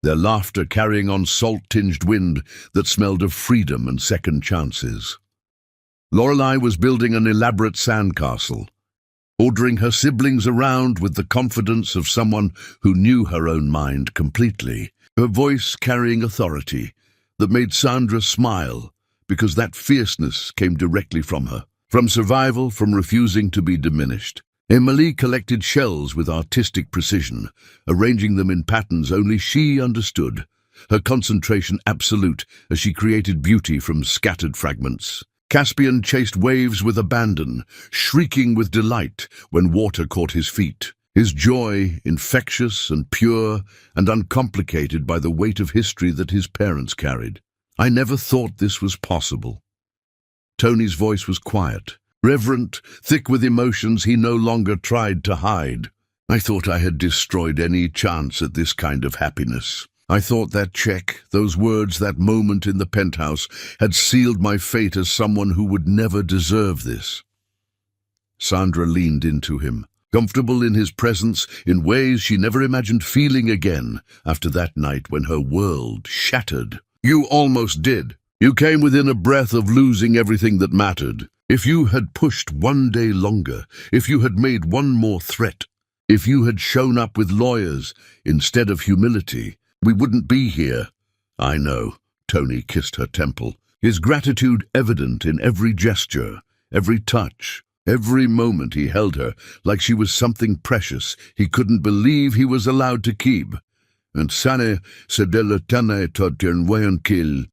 their laughter carrying on salt-tinged wind that smelled of freedom and second chances. Lorelei was building an elaborate sandcastle, ordering her siblings around with the confidence of someone who knew her own mind completely, her voice carrying authority that made Sandra smile because that fierceness came directly from her, from survival, from refusing to be diminished. Emily collected shells with artistic precision, arranging them in patterns only she understood, her concentration absolute as she created beauty from scattered fragments. Caspian chased waves with abandon, shrieking with delight when water caught his feet, his joy infectious and pure and uncomplicated by the weight of history that his parents carried. I never thought this was possible. Tony's voice was quiet, reverent, thick with emotions he no longer tried to hide. I thought I had destroyed any chance at this kind of happiness. I thought that check, those words, that moment in the penthouse, had sealed my fate as someone who would never deserve this. Sandra leaned into him, comfortable in his presence in ways she never imagined feeling again after that night when her world shattered. You almost did. You came within a breath of losing everything that mattered. If you had pushed one day longer, if you had made one more threat, if you had shown up with lawyers instead of humility, we wouldn't be here. I know. Tony kissed her temple, his gratitude evident in every gesture, every touch, every moment he held her, like she was something precious he couldn't believe he was allowed to keep. And Sane Sedelatane Totirnwayankil.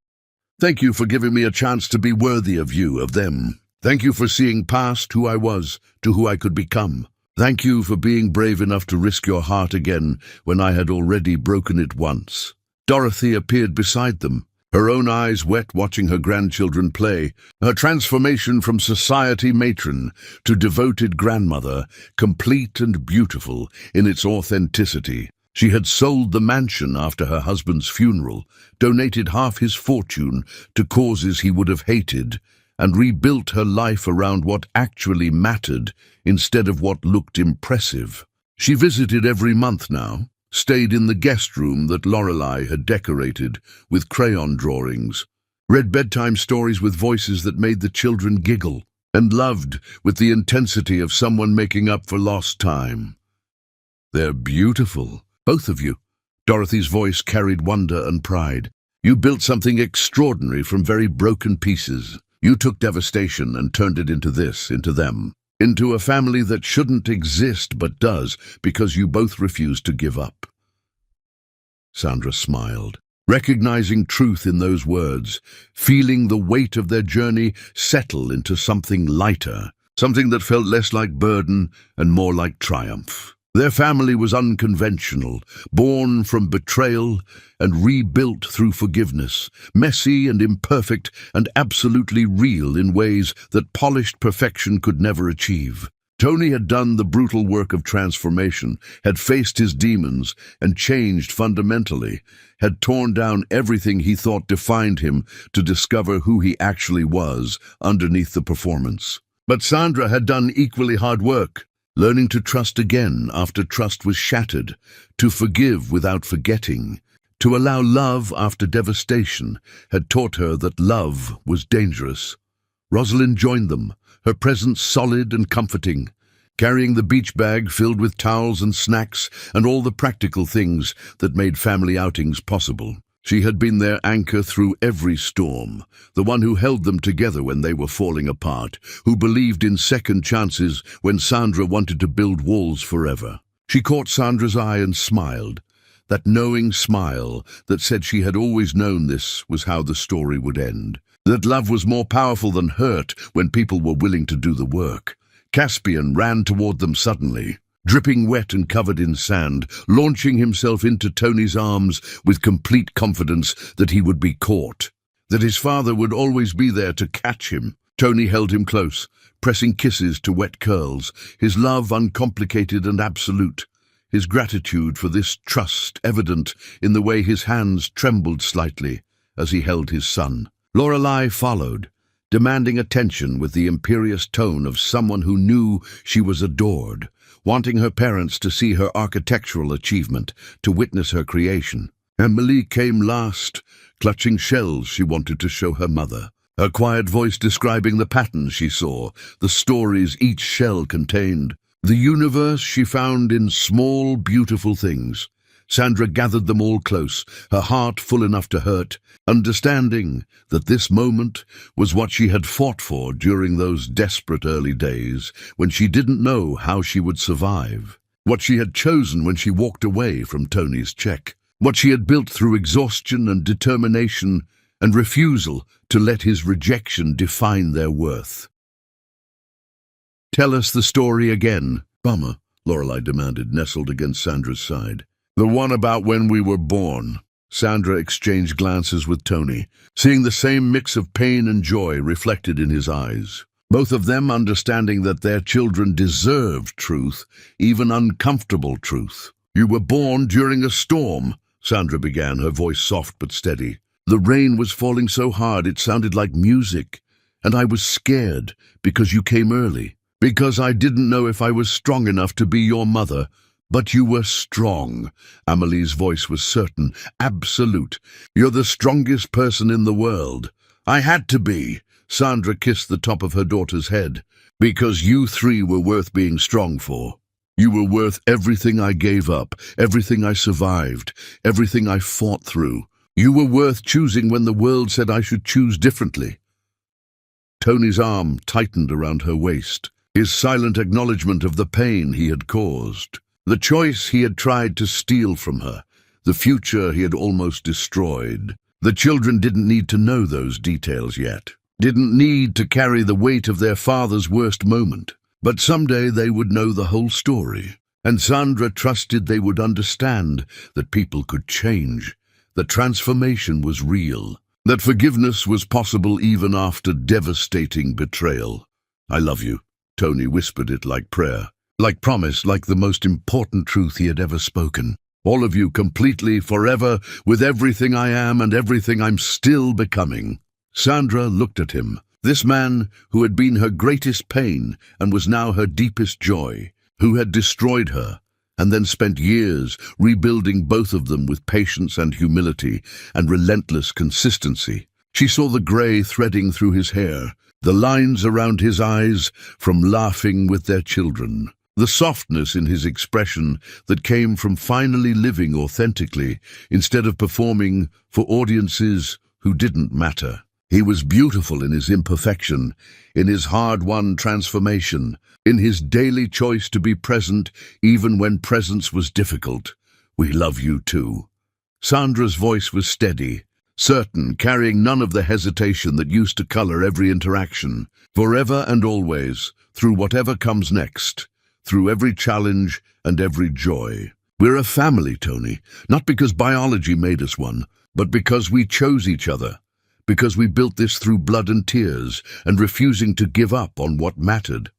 Thank you for giving me a chance to be worthy of you, of them. Thank you for seeing past who I was to who I could become. Thank you for being brave enough to risk your heart again when I had already broken it once. Dorothy appeared beside them, her own eyes wet watching her grandchildren play, her transformation from society matron to devoted grandmother, complete and beautiful in its authenticity. She had sold the mansion after her husband's funeral, donated half his fortune to causes he would have hated, and rebuilt her life around what actually mattered instead of what looked impressive. She visited every month now, stayed in the guest room that Lorelei had decorated with crayon drawings, read bedtime stories with voices that made the children giggle, and loved with the intensity of someone making up for lost time. They're beautiful, both of you. Dorothy's voice carried wonder and pride. You built something extraordinary from very broken pieces. You took devastation and turned it into this, into them, into a family that shouldn't exist but does because you both refused to give up. Sandra smiled, recognizing truth in those words, feeling the weight of their journey settle into something lighter, something that felt less like burden and more like triumph. Their family was unconventional, born from betrayal and rebuilt through forgiveness, messy and imperfect and absolutely real in ways that polished perfection could never achieve. Tony had done the brutal work of transformation, had faced his demons and changed fundamentally, had torn down everything he thought defined him to discover who he actually was underneath the performance. But Sandra had done equally hard work, learning to trust again after trust was shattered, to forgive without forgetting, To allow love after devastation had taught her that love was dangerous. Rosalind joined them, her presence solid and comforting, carrying the beach bag filled with towels and snacks and all the practical things that made family outings possible. She had been their anchor through every storm, the one who held them together when they were falling apart, who believed in second chances when Sandra wanted to build walls forever. She caught Sandra's eye and smiled, that knowing smile that said she had always known this was how the story would end, that love was more powerful than hurt when people were willing to do the work. Caspian ran toward them suddenly, dripping wet and covered in sand, launching himself into Tony's arms with complete confidence that he would be caught, that his father would always be there to catch him. Tony held him close, pressing kisses to wet curls, his love uncomplicated and absolute, his gratitude for this trust evident in the way his hands trembled slightly as he held his son. Lorelei followed, demanding attention with the imperious tone of someone who knew she was adored, wanting her parents to see her architectural achievement, to witness her creation. Emily came last, clutching shells she wanted to show her mother, her quiet voice describing the patterns she saw, the stories each shell contained, the universe she found in small, beautiful things. Sandra gathered them all close, her heart full enough to hurt, understanding that this moment was what she had fought for during those desperate early days when she didn't know how she would survive, what she had chosen when she walked away from Tony's check, what she had built through exhaustion and determination and refusal to let his rejection define their worth. "Tell us the story again, Mama," Lorelei demanded, nestled against Sandra's side. "The one about when we were born." Sandra exchanged glances with Tony, seeing the same mix of pain and joy reflected in his eyes, both of them understanding that their children deserved truth, even uncomfortable truth. "You were born during a storm," Sandra began, her voice soft but steady. "The rain was falling so hard it sounded like music, and I was scared because you came early, because I didn't know if I was strong enough to be your mother. But you were strong." Amelie's voice was certain, absolute. "You're the strongest person in the world." "I had to be." Sandra kissed the top of her daughter's head. "Because you three were worth being strong for. You were worth everything I gave up, everything I survived, everything I fought through. You were worth choosing when the world said I should choose differently." Tony's arm tightened around her waist, his silent acknowledgement of the pain he had caused. The choice he had tried to steal from her, the future he had almost destroyed. The children didn't need to know those details yet, didn't need to carry the weight of their father's worst moment. But someday they would know the whole story, and Sandra trusted they would understand that people could change, that transformation was real, that forgiveness was possible even after devastating betrayal. "I love you," Tony whispered it like prayer. Like promise, like the most important truth he had ever spoken. "All of you, completely, forever, with everything I am and everything I'm still becoming." Sandra looked at him, this man who had been her greatest pain and was now her deepest joy, who had destroyed her, and then spent years rebuilding both of them with patience and humility and relentless consistency. She saw the grey threading through his hair, the lines around his eyes from laughing with their children, the softness in his expression that came from finally living authentically instead of performing for audiences who didn't matter. He was beautiful in his imperfection, in his hard-won transformation, in his daily choice to be present even when presence was difficult. "We love you too." Sandra's voice was steady, certain, carrying none of the hesitation that used to color every interaction. "Forever and always, through whatever comes next, through every challenge and every joy. We're a family, Tony, not because biology made us one, but because we chose each other, because we built this through blood and tears and refusing to give up on what mattered."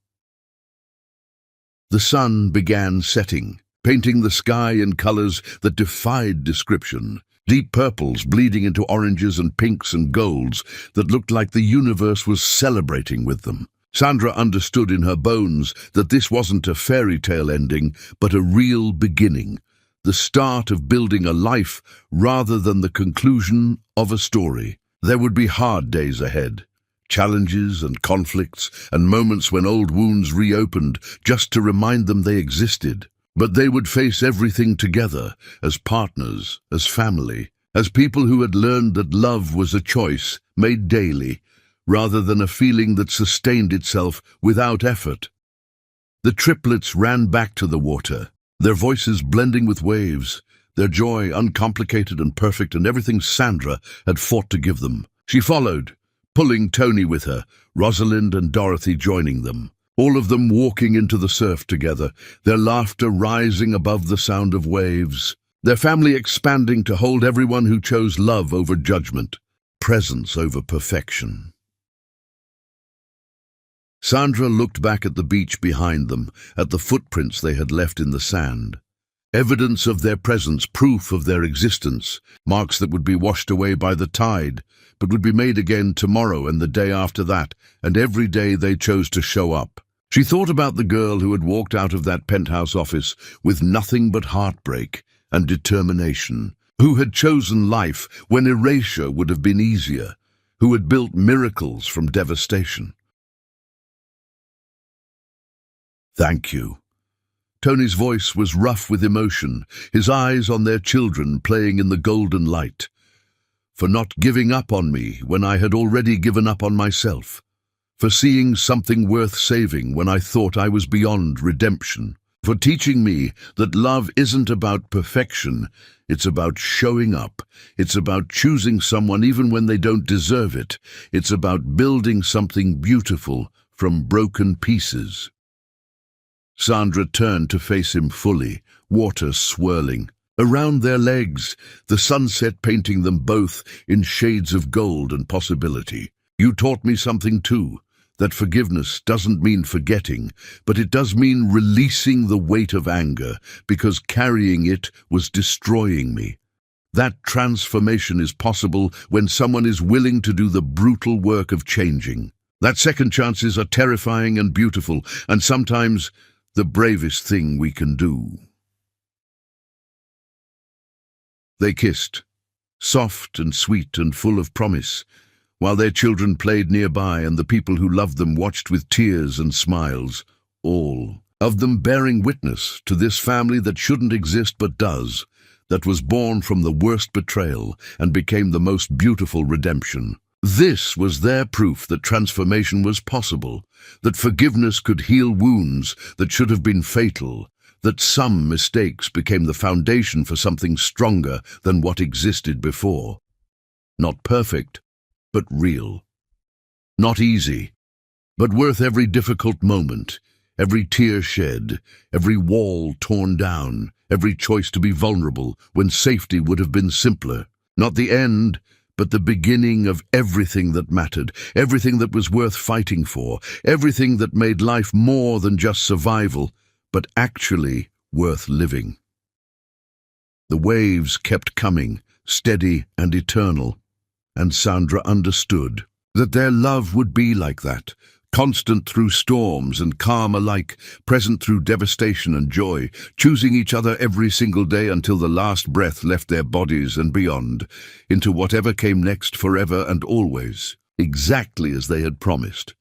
The sun began setting, painting the sky in colors that defied description, deep purples bleeding into oranges and pinks and golds that looked like the universe was celebrating with them. Sandra understood in her bones that this wasn't a fairy tale ending, but a real beginning. the start of building a life rather than the conclusion of a story. There would be hard days ahead, challenges and conflicts, and moments when old wounds reopened just to remind them they existed. But they would face everything together, as partners, as family, as people who had learned that love was a choice made daily, rather than a feeling that sustained itself without effort. The triplets ran back to the water, their voices blending with waves, their joy uncomplicated and perfect, and everything Sandra had fought to give them. She followed, pulling Tony with her, Rosalind and Dorothy joining them. All of them walking into the surf together, their laughter rising above the sound of waves, their family expanding to hold everyone who chose love over judgment, presence over perfection. Sandra looked back at the beach behind them, at the footprints they had left in the sand. Evidence of their presence, proof of their existence, marks that would be washed away by the tide, but would be made again tomorrow and the day after that, and every day they chose to show up. She thought about the girl who had walked out of that penthouse office with nothing but heartbreak and determination, who had chosen life when erasure would have been easier, who had built miracles from devastation. "Thank you." Tony's voice was rough with emotion, his eyes on their children playing in the golden light. "For not giving up on me when I had already given up on myself. For seeing something worth saving when I thought I was beyond redemption. For teaching me that love isn't about perfection, it's about showing up. It's about choosing someone even when they don't deserve it. It's about building something beautiful from broken pieces." Sandra turned to face him fully, water swirling around their legs, the sunset painting them both in shades of gold and possibility. "You taught me something too, that forgiveness doesn't mean forgetting, but it does mean releasing the weight of anger, because carrying it was destroying me. That transformation is possible when someone is willing to do the brutal work of changing. That second chances are terrifying and beautiful, and sometimes the bravest thing we can do." They kissed, soft and sweet and full of promise, while their children played nearby and the people who loved them watched with tears and smiles, all of them bearing witness to this family that shouldn't exist but does, that was born from the worst betrayal and became the most beautiful redemption. This was their proof that transformation was possible, that forgiveness could heal wounds that should have been fatal, that some mistakes became the foundation for something stronger than what existed before. Not perfect, but real. Not easy, but worth every difficult moment, every tear shed, every wall torn down, every choice to be vulnerable when safety would have been simpler. Not the end, but the beginning of everything that mattered, everything that was worth fighting for, everything that made life more than just survival, but actually worth living. The waves kept coming, steady and eternal, and Sandra understood that their love would be like that, constant through storms and calm alike, present through devastation and joy, choosing each other every single day until the last breath left their bodies and beyond, into whatever came next, forever and always, exactly as they had promised.